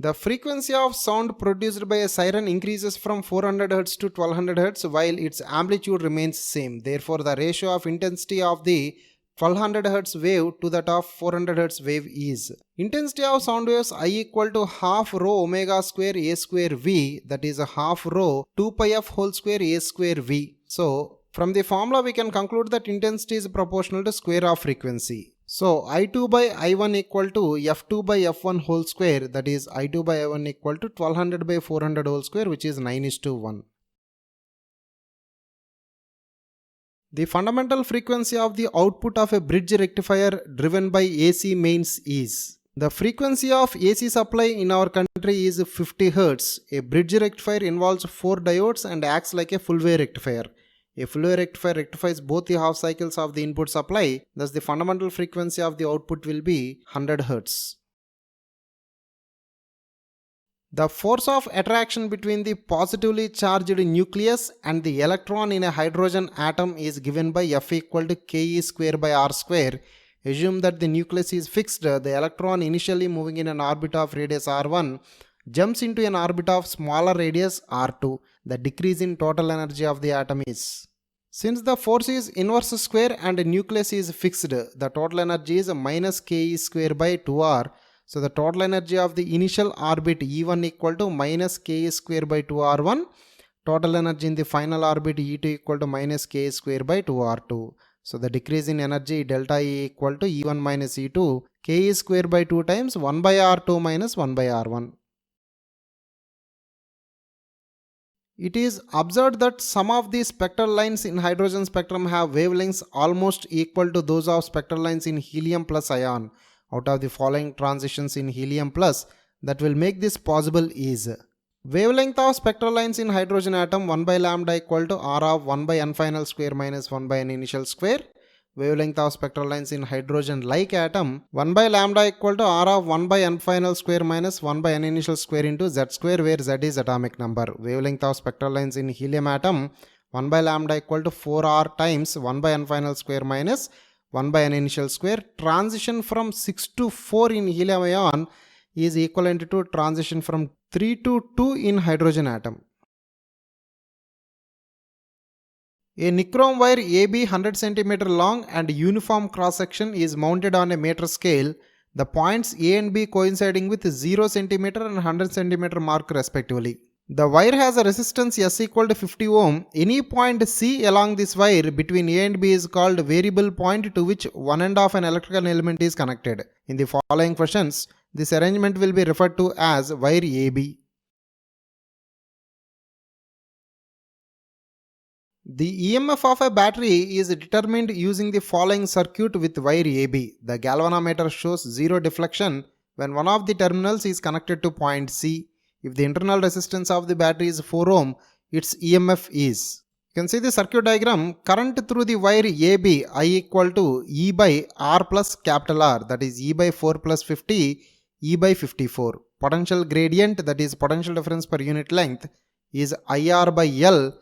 Speaker 1: The frequency of sound produced by a siren increases from 400 Hz to 1200 Hz while its amplitude remains same. Therefore, the ratio of intensity of the 1200 Hz wave to that of 400 Hz wave is. Intensity of sound waves I equal to half rho omega square a square v, that is a half rho 2 pi f whole square a square v. So, from the formula we can conclude that intensity is proportional to square of frequency. So, I2 by I1 equal to F2 by F1 whole square, that is I2 by I1 equal to 1200 by 400 whole square, which is 9:1. The fundamental frequency of the output of a bridge rectifier driven by AC mains is. The frequency of AC supply in our country is 50 Hz. A bridge rectifier involves 4 diodes and acts like a full wave rectifier. A full wave rectifier rectifies both the half cycles of the input supply, thus the fundamental frequency of the output will be 100 Hz. The force of attraction between the positively charged nucleus and the electron in a hydrogen atom is given by F equal to Ke square by R square. Assume that the nucleus is fixed. The electron initially moving in an orbit of radius R1 jumps into an orbit of smaller radius R2. The decrease in total energy of the atom is. Since the force is inverse square and the nucleus is fixed, the total energy is minus Ke square by 2R. So the total energy of the initial orbit E1 equal to minus Ke square by 2R1. Total energy in the final orbit E2 equal to minus Ke square by 2R2. So the decrease in energy delta E equal to E1 minus E2, Ke square by 2 times 1 by R2 minus 1 by R1. It is observed that some of the spectral lines in hydrogen spectrum have wavelengths almost equal to those of spectral lines in helium plus ion. Out of the following transitions in helium plus that will make this possible is. Wavelength of spectral lines in hydrogen atom 1 by lambda equal to R of 1 by n final square minus 1 by n initial square. Wavelength of spectral lines in hydrogen like atom 1 by lambda equal to R of 1 by n final square minus 1 by n initial square into Z square, where Z is atomic number. Wavelength of spectral lines in helium atom 1 by lambda equal to 4R times 1 by n final square minus 1 by n initial square. Transition from 6 to 4 in helium ion is equivalent to transition from 3 to 2 in hydrogen atom. A nichrome wire AB 100 cm long and uniform cross section is mounted on a meter scale. The points A and B coinciding with 0 cm and 100 cm mark respectively. The wire has a resistance S equal to 50 ohm. Any point C along this wire between A and B is called variable point to which one end of an electrical element is connected. In the following questions, this arrangement will be referred to as wire AB. The EMF of a battery is determined using the following circuit with wire AB. The galvanometer shows zero deflection when one of the terminals is connected to point C. If the internal resistance of the battery is 4 ohm, its EMF is. You can see the circuit diagram. Current through the wire AB I equal to E by R plus capital R, that is E by 4 plus 50, E by 54. Potential gradient, that is potential difference per unit length, is IR by L,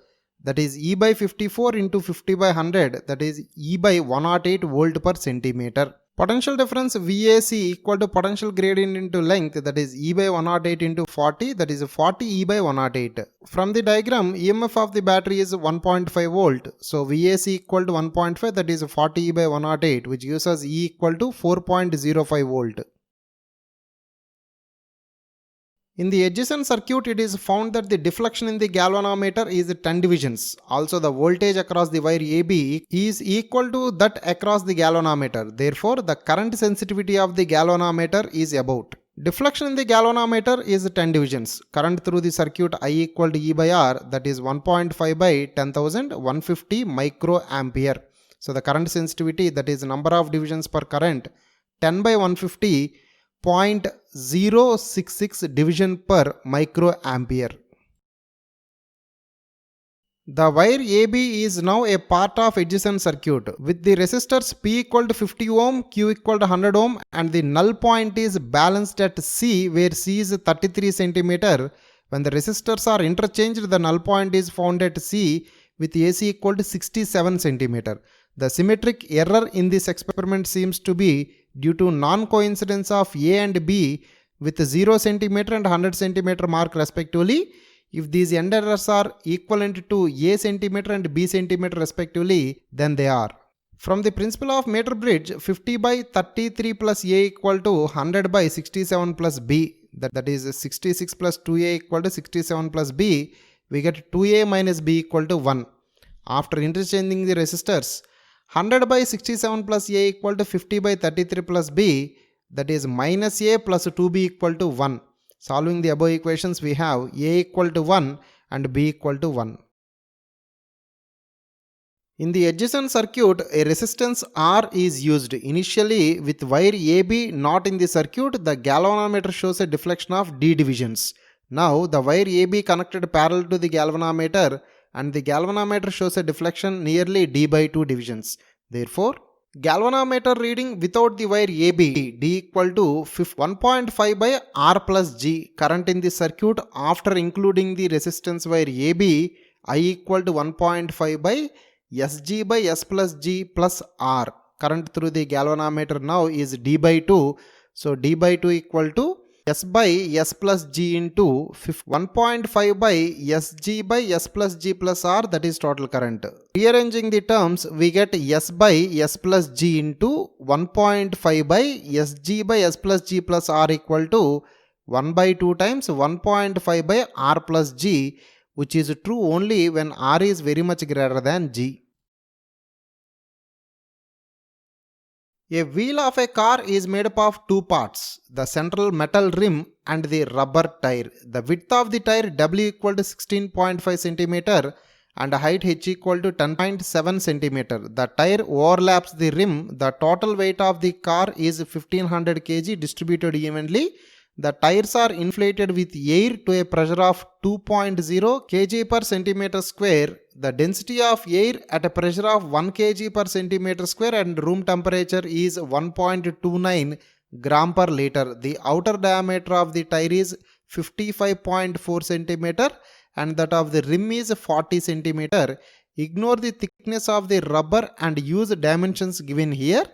Speaker 1: that is E by 54 into 50 by 100, that is E by 108 volt per centimeter. Potential difference VAC equal to potential gradient into length, that is E by 108 into 40, that is 40 E by 108. From the diagram, EMF of the battery is 1.5 volt. So VAC equal to 1.5, that is 40 E by 108, which gives us E equal to 4.05 volt. In the adjacent circuit, it is found that the deflection in the galvanometer is 10 divisions. Also, the voltage across the wire AB is equal to that across the galvanometer. Therefore, the current sensitivity of the galvanometer is about. Deflection in the galvanometer is 10 divisions. Current through the circuit I equal to E by R, that is 1.5 by 10,000, 150 microampere. So, the current sensitivity, that is number of divisions per current, 10 by 150, 0.066 division per microampere. The wire AB is now a part of adjacent circuit with the resistors P equal to 50 ohm, Q equal to 100 ohm, and the null point is balanced at C, where C is 33 cm. When the resistors are interchanged, the null point is found at C with AC equal to 67 cm. The symmetric error in this experiment seems to be due to non-coincidence of A and B with 0 cm and 100 cm mark respectively. If these end errors are equivalent to A cm and B cm respectively, then they are. From the principle of meter bridge, 50 by 33 plus A equal to 100 by 67 plus B, that is 66 plus 2A equal to 67 plus B, we get 2A minus B equal to 1. After interchanging the resistors, 100 by 67 plus A equal to 50 by 33 plus B, that is minus A plus 2B equal to 1. Solving the above equations, we have A equal to 1 and B equal to 1. In the adjacent circuit, a resistance R is used. Initially, with wire AB not in the circuit, the galvanometer shows a deflection of D divisions. Now, the wire AB connected parallel to the galvanometer, and the galvanometer shows a deflection nearly D by 2 divisions. Therefore, galvanometer reading without the wire AB, D equal to 1.5 by R plus G. Current in the circuit after including the resistance wire AB, I equal to 1.5 by SG by S plus G plus R. Current through the galvanometer now is D by 2. So, D by 2 equal to S by S plus G into 1.5 by SG by S plus G plus R, that is total current. Rearranging the terms, we get S by S plus G into 1.5 by SG by S plus G plus R equal to 1 by 2 times 1.5 by R plus G, which is true only when R is very much greater than G. A wheel of a car is made up of two parts, the central metal rim and the rubber tire. The width of the tire W equal to 16.5 cm and height H equal to 10.7 cm. The tire overlaps the rim. The total weight of the car is 1500 kg distributed evenly. The tires are inflated with air to a pressure of 2.0 kg per centimeter square. The density of air at a pressure of 1 kg per centimeter square and room temperature is 1.29 gram per liter. The outer diameter of the tire is 55.4 centimeter and that of the rim is 40 centimeter. Ignore the thickness of the rubber and use dimensions given here.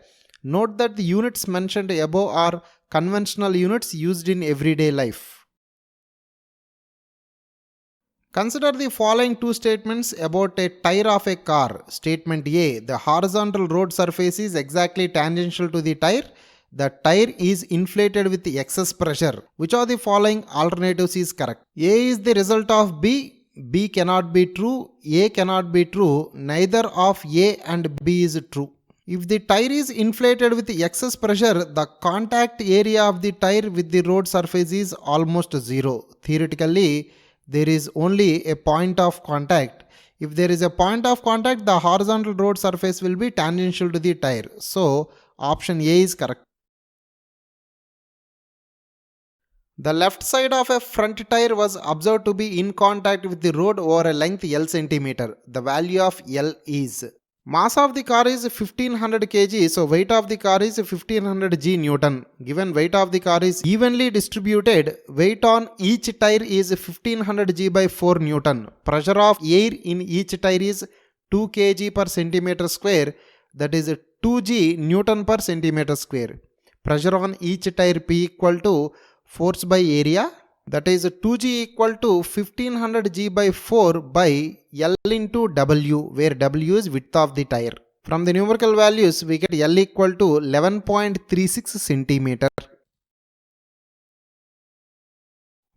Speaker 1: Note that the units mentioned above are conventional units used in everyday life. Consider the following two statements about a tire of a car. Statement A. The horizontal road surface is exactly tangential to the tire. The tire is inflated with excess pressure. Which of the following alternatives is correct? A is the result of B. B cannot be true. A cannot be true. Neither of A and B is true. If the tire is inflated with excess pressure, the contact area of the tire with the road surface is almost zero. Theoretically, there is only a point of contact. If there is a point of contact, the horizontal road surface will be tangential to the tire. So option A is correct. The left side of a front tire was observed to be in contact with the road over a length L centimeter. The value of L is, mass of the car is 1500 kg, so weight of the car is 1500 g Newton. Given weight of the car is evenly distributed, weight on each tire is 1500 g by 4 Newton. Pressure of air in each tire is 2 kg per centimeter square, that is 2 g Newton per centimeter square. Pressure on each tire P equal to force by area, that is 2g equal to 1500 g by 4 by L into W, where W is width of the tire. From the numerical values, we get L equal to 11.36 centimeter.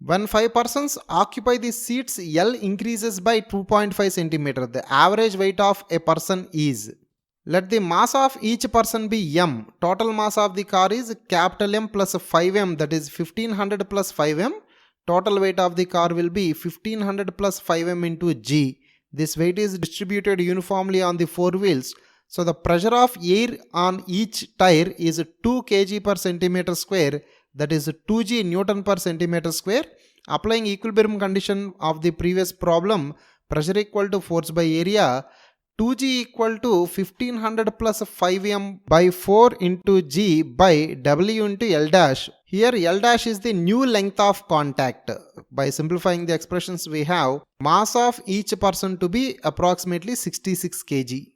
Speaker 1: When 5 persons occupy the seats, L increases by 2.5 centimeter. The average weight of a person is, let the mass of each person be m. Total mass of the car is capital M plus 5m, that is 1500 plus 5m. Total weight of the car will be 1500 plus 5m into g. This weight is distributed uniformly on the four wheels. So the pressure of air on each tire is 2 kg per centimeter square, that is 2g Newton per centimeter square. Applying equilibrium condition of the previous problem, pressure equal to force by area, 2g equal to 1500 plus 5m by 4 into g by w into L dash. Here L dash is the new length of contact. By simplifying the expressions, we have mass of each person to be approximately 66 kg.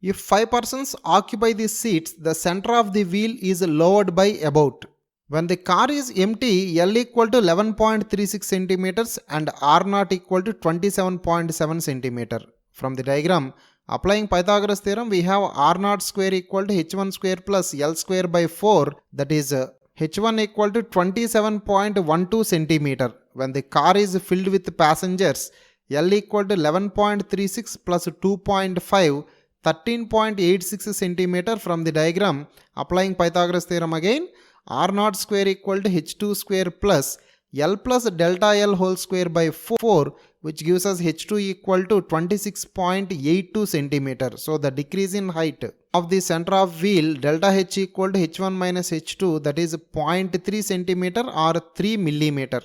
Speaker 1: If 5 persons occupy the seats, the center of the wheel is lowered by about. When the car is empty, L equal to 11.36 centimeters and R naught equal to 27.7 centimeter. From the diagram, applying Pythagoras theorem, we have R naught square equal to H1 square plus L square by 4, that is H1 equal to 27.12 centimeter. When the car is filled with passengers, L equal to 11.36 plus 2.5, 13.86 centimeter. From the diagram, applying Pythagoras theorem again, R naught square equal to H2 square plus L plus delta L whole square by 4, which gives us H2 equal to 26.82 centimeter. So the decrease in height of the center of wheel delta H equal to H1 minus H2, that is 0.3 centimeter or 3 millimeter.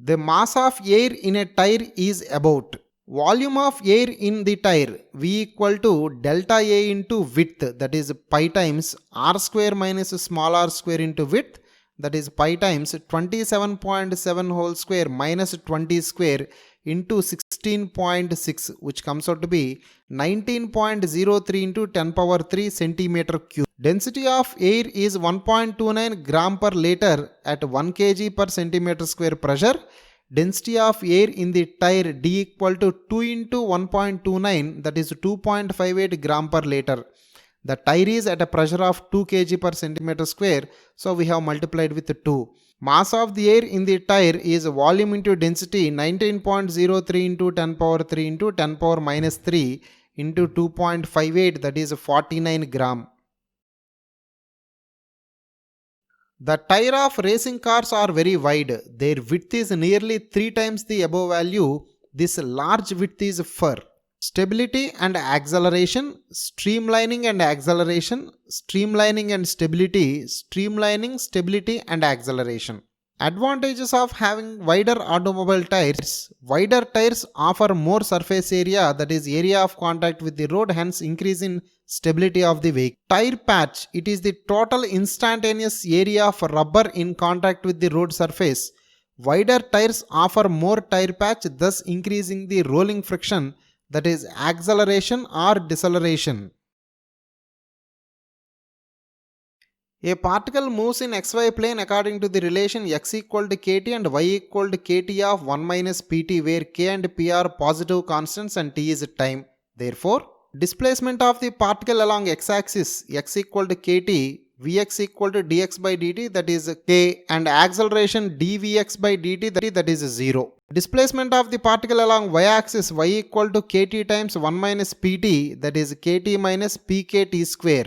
Speaker 1: The mass of air in a tire is about, volume of air in the tire V equal to delta A into width, that is pi times R square minus small r square into width, that is pi times 27.7 whole square minus 20 square into 16.6, which comes out to be 19.03 into 10 power 3 centimeter cube. Density of air is 1.29 gram per liter at 1 kg per centimeter square pressure. Density of air in the tire D equal to 2 into 1.29, that is 2.58 gram per liter. The tire is at a pressure of 2 kg per centimeter square, so we have multiplied with 2. Mass of the air in the tire is volume into density 19.03 into 10 power 3 into 10 power minus 3 into 2.58, that is 49 gram. The tire of racing cars are very wide. Their width is nearly 3 times the above value. This large width is for stability and acceleration, streamlining and acceleration, streamlining and stability, streamlining, stability and acceleration. Advantages of having wider automobile tires. Wider tires offer more surface area, that is area of contact with the road, hence increase in stability of the vehicle. Tire patch, it is the total instantaneous area of rubber in contact with the road surface. Wider tires offer more tire patch, thus increasing the rolling friction, that is acceleration or deceleration. A particle moves in xy plane according to the relation x equal to kt and y equal to kt of 1 minus pt, where k and p are positive constants and t is time. Therefore, displacement of the particle along x-axis x equal to kt Vx equal to dx by dt, that is k, and acceleration dvx by dt, that is 0. Displacement of the particle along y-axis, y equal to kt times 1 minus pt, that is kt minus pkt square.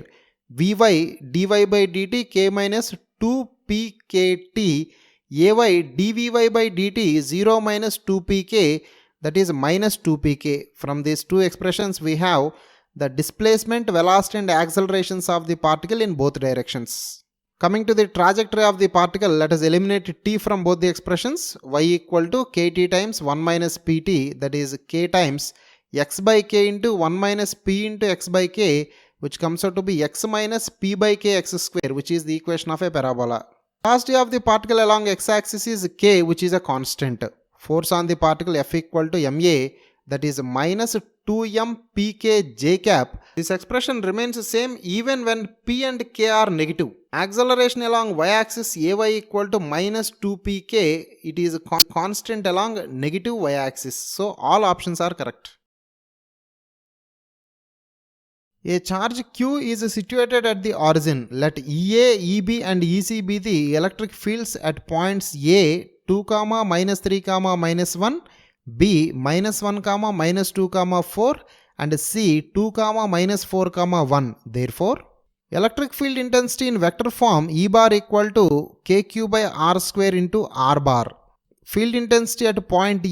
Speaker 1: Vy dy by dt, k minus 2 pkt, ay dvy by dt 0 minus 2 pk, that is minus 2 pk. From these two expressions we have the displacement, velocity and accelerations of the particle in both directions. Coming to the trajectory of the particle, let us eliminate t from both the expressions. Y equal to kt times 1 minus pt, that is k times x by k into 1 minus p into x by k, which comes out to be x minus p by k x square, which is the equation of a parabola. Velocity of the particle along x-axis is k, which is a constant. Force on the particle F equal to ma, that is minus 2m pk j cap. This expression remains same even when p and k are negative. Acceleration along y-axis ay equal to minus 2 pk. It is constant along negative y-axis. So all options are correct. A charge q is situated at the origin. Let EA, EB and EC be the electric fields at points A 2, minus 3, minus 1, B minus 1, minus 2, 4 and C 2, minus 4, 1. Therefore, electric field intensity in vector form E bar equal to kq by r square into r bar. Field intensity at point A,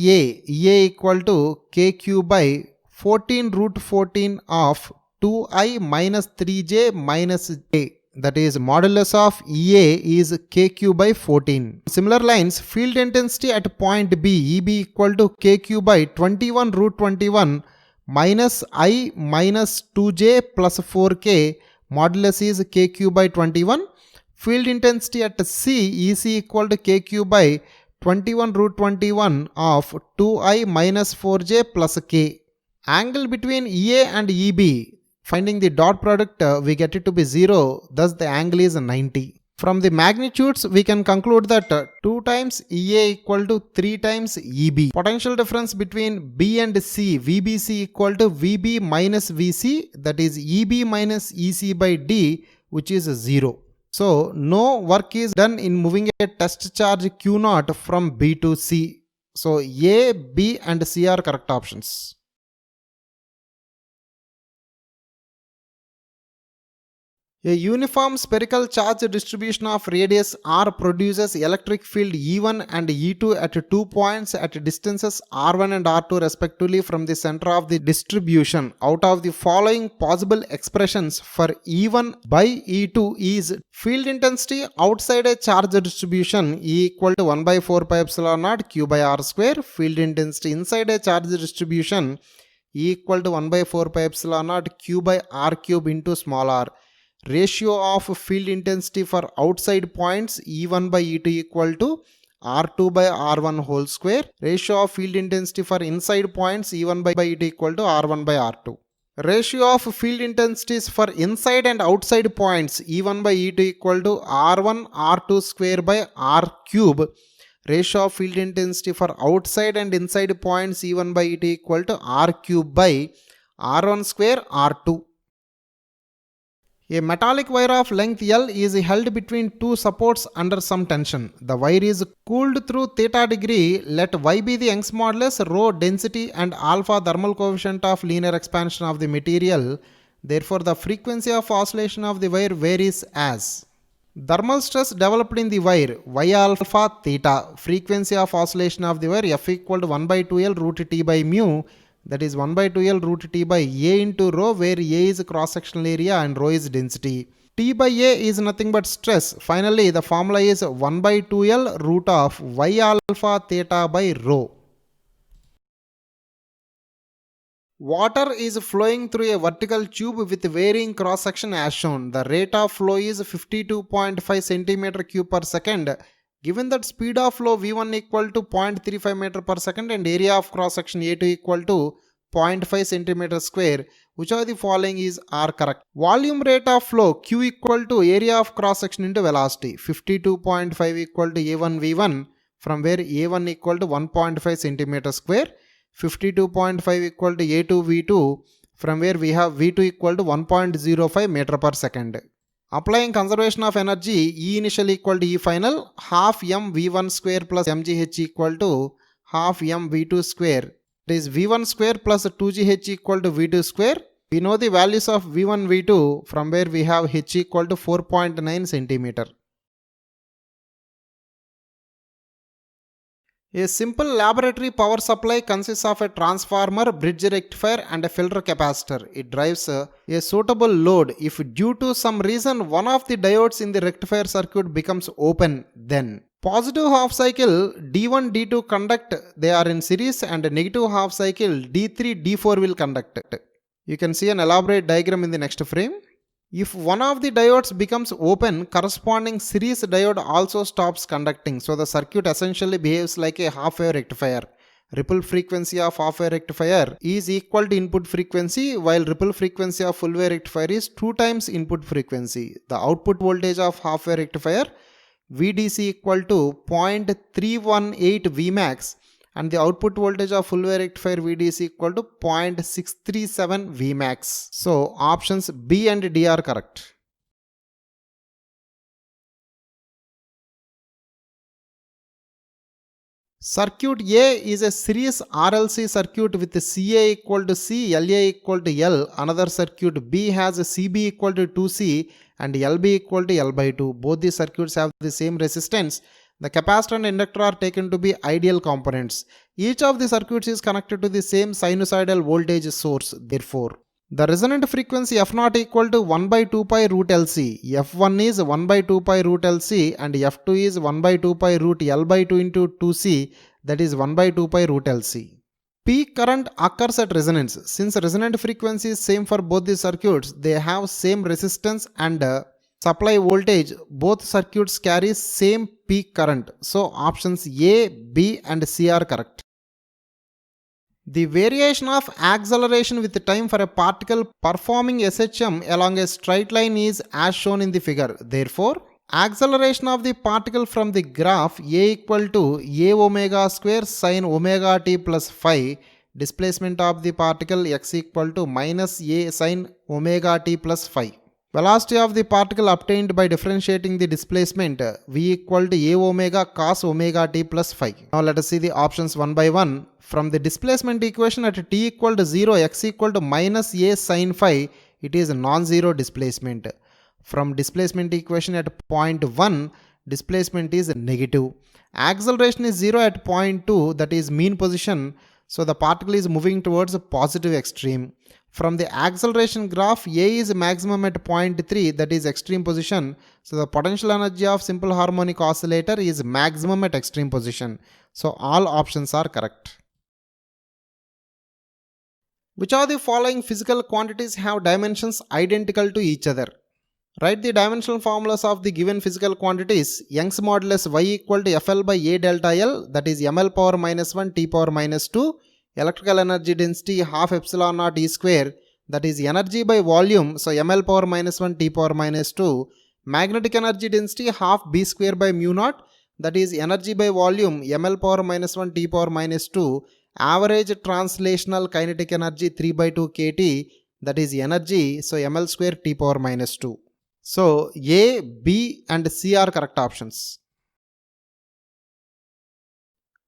Speaker 1: EA equal to kq by 14 root 14 of 2i minus 3j minus j, that is modulus of EA is kq by 14. Similar lines, field intensity at point B, EB equal to kq by 21 root 21 minus I minus 2j plus 4k, modulus is kq by 21. Field intensity at C, EC equal to kq by 21 root 21 of 2i minus 4j plus k. Angle between EA and EB, finding the dot product, we get it to be 0, thus the angle is 90. From the magnitudes, we can conclude that 2 times EA equal to 3 times EB. Potential difference between B and C, VBC equal to VB minus VC, that is EB minus EC by D, which is 0. So, no work is done in moving a test charge Q0 from B to C. So, A, B and C are correct options. A uniform spherical charge distribution of radius r produces electric field E1 and E2 at 2 points at distances r1 and r2 respectively from the center of the distribution. Out of the following possible expressions for E1 by E2 is field intensity outside a charge distribution E equal to 1 by 4 pi epsilon naught q by r square. Field intensity inside a charge distribution E equal to 1 by 4 pi epsilon naught q by r cube into small r. Ratio of field intensity for outside points E1 by E2 equal to R2 by R1 whole square. Ratio of field intensity for inside points E1 by E2 equal to R1 by R2. Ratio of field intensities for inside and outside points E1 by E2 equal to R1 R2 square by R cube. Ratio of field intensity for outside and inside points E1 by E2 equal to R cube by R1 square R2. A metallic wire of length L is held between two supports under some tension. The wire is cooled through theta degree. Let Y be the Young's modulus, rho density and alpha thermal coefficient of linear expansion of the material. Therefore, the frequency of oscillation of the wire varies as thermal stress developed in the wire Y alpha theta. Frequency of oscillation of the wire F equal to 1 by 2L root T by mu. That is 1 by 2L root T by A into rho, where A is cross-sectional area and rho is density. T by A is nothing but stress. Finally, the formula is 1 by 2L root of Y alpha theta by rho. Water is flowing through a vertical tube with varying cross-section as shown. The rate of flow is 52.5 cm cube per second. Given that speed of flow V1 equal to 0.35 meter per second and area of cross section A2 equal to 0.5 centimeter square, which of the following are correct? Volume rate of flow Q equal to area of cross section into velocity. 52.5 equal to A1 V1, from where A1 equal to 1.5 centimeter square. 52.5 equal to A2 V2, from where we have V2 equal to 1.05 meter per second. Applying conservation of energy, E initial equal to E final, half m V1 square plus mgh equal to half m V2 square. It is V1 square plus 2gh equal to V2 square. We know the values of V1, V2 from where we have h equal to 4.9 centimeter. A simple laboratory power supply consists of a transformer, bridge rectifier and a filter capacitor. It drives a suitable load if due to some reason one of the diodes in the rectifier circuit becomes open, then positive half cycle D1, D2 conduct, they are in series, and negative half cycle D3, D4 will conduct. You can see an elaborate diagram in the next frame. If one of the diodes becomes open, corresponding series diode also stops conducting. So the circuit essentially behaves like a half-wave rectifier. Ripple frequency of half-wave rectifier is equal to input frequency, while ripple frequency of full-wave rectifier is 2 times input frequency. The output voltage of half-wave rectifier VDC equal to 0.318 Vmax, and the output voltage of full wave rectifier VDC equal to 0.637 Vmax. So options B and D are correct. Circuit A is a series RLC circuit with CA equal to C, LA equal to L. Another circuit B has a CB equal to 2C and LB equal to L by 2. Both the circuits have the same resistance. The capacitor and inductor are taken to be ideal components. Each of the circuits is connected to the same sinusoidal voltage source. Therefore, the resonant frequency F0 equal to 1 by 2 pi root LC. F1 is 1 by 2 pi root LC and F2 is 1 by 2 pi root L by 2 into 2C, that is 1 by 2 pi root LC. Peak current occurs at resonance. Since resonant frequency is same for both the circuits, they have same resistance and supply voltage. Both circuits carry same peak current. So options A, B and C are correct. The variation of acceleration with time for a particle performing SHM along a straight line is as shown in the figure. Therefore, acceleration of the particle from the graph A equal to A omega square sin omega t plus phi, displacement of the particle x equal to minus A sin omega t plus phi. Velocity of the particle obtained by differentiating the displacement v equal to A omega cos omega t plus phi. Now let us see the options one by one. From the displacement equation at t equal to 0, x equal to minus A sin phi, it is a non-zero displacement. From displacement equation at point 1, displacement is negative. Acceleration is 0 at point 2, that is mean position. So the particle is moving towards a positive extreme. From the acceleration graph, A is maximum at point 3, that is extreme position. So the potential energy of simple harmonic oscillator is maximum at extreme position. So all options are correct. Which of the following physical quantities have dimensions identical to each other? Write the dimensional formulas of the given physical quantities. Young's modulus Y equal to FL by A delta L, that is ml power minus 1 T power minus 2. Electrical energy density half epsilon naught E square, that is energy by volume, so ml power minus 1 T power minus 2. Magnetic energy density half B square by mu naught, that is energy by volume ml power minus 1 T power minus 2. Average translational kinetic energy 3 by 2 kT, that is energy, so ml square T power minus 2. So A, B and C are correct options.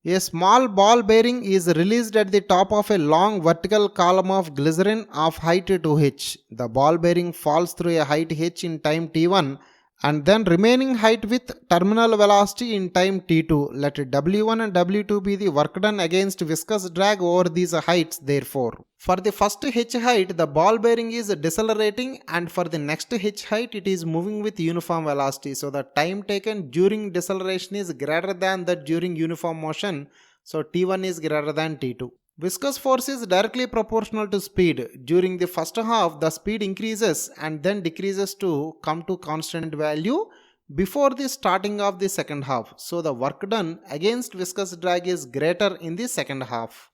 Speaker 1: A small ball bearing is released at the top of a long vertical column of glycerin of height 2h. The ball bearing falls through a height h in time t1 and then remaining height with terminal velocity in time t2. Let W1 and W2 be the work done against viscous drag over these heights therefore. For the first h height, the ball bearing is decelerating, and for the next h height, it is moving with uniform velocity. So the time taken during deceleration is greater than that during uniform motion. So T1 is greater than T2. Viscous force is directly proportional to speed. During the first half, the speed increases and then decreases to come to constant value before the starting of the second half. So the work done against viscous drag is greater in the second half.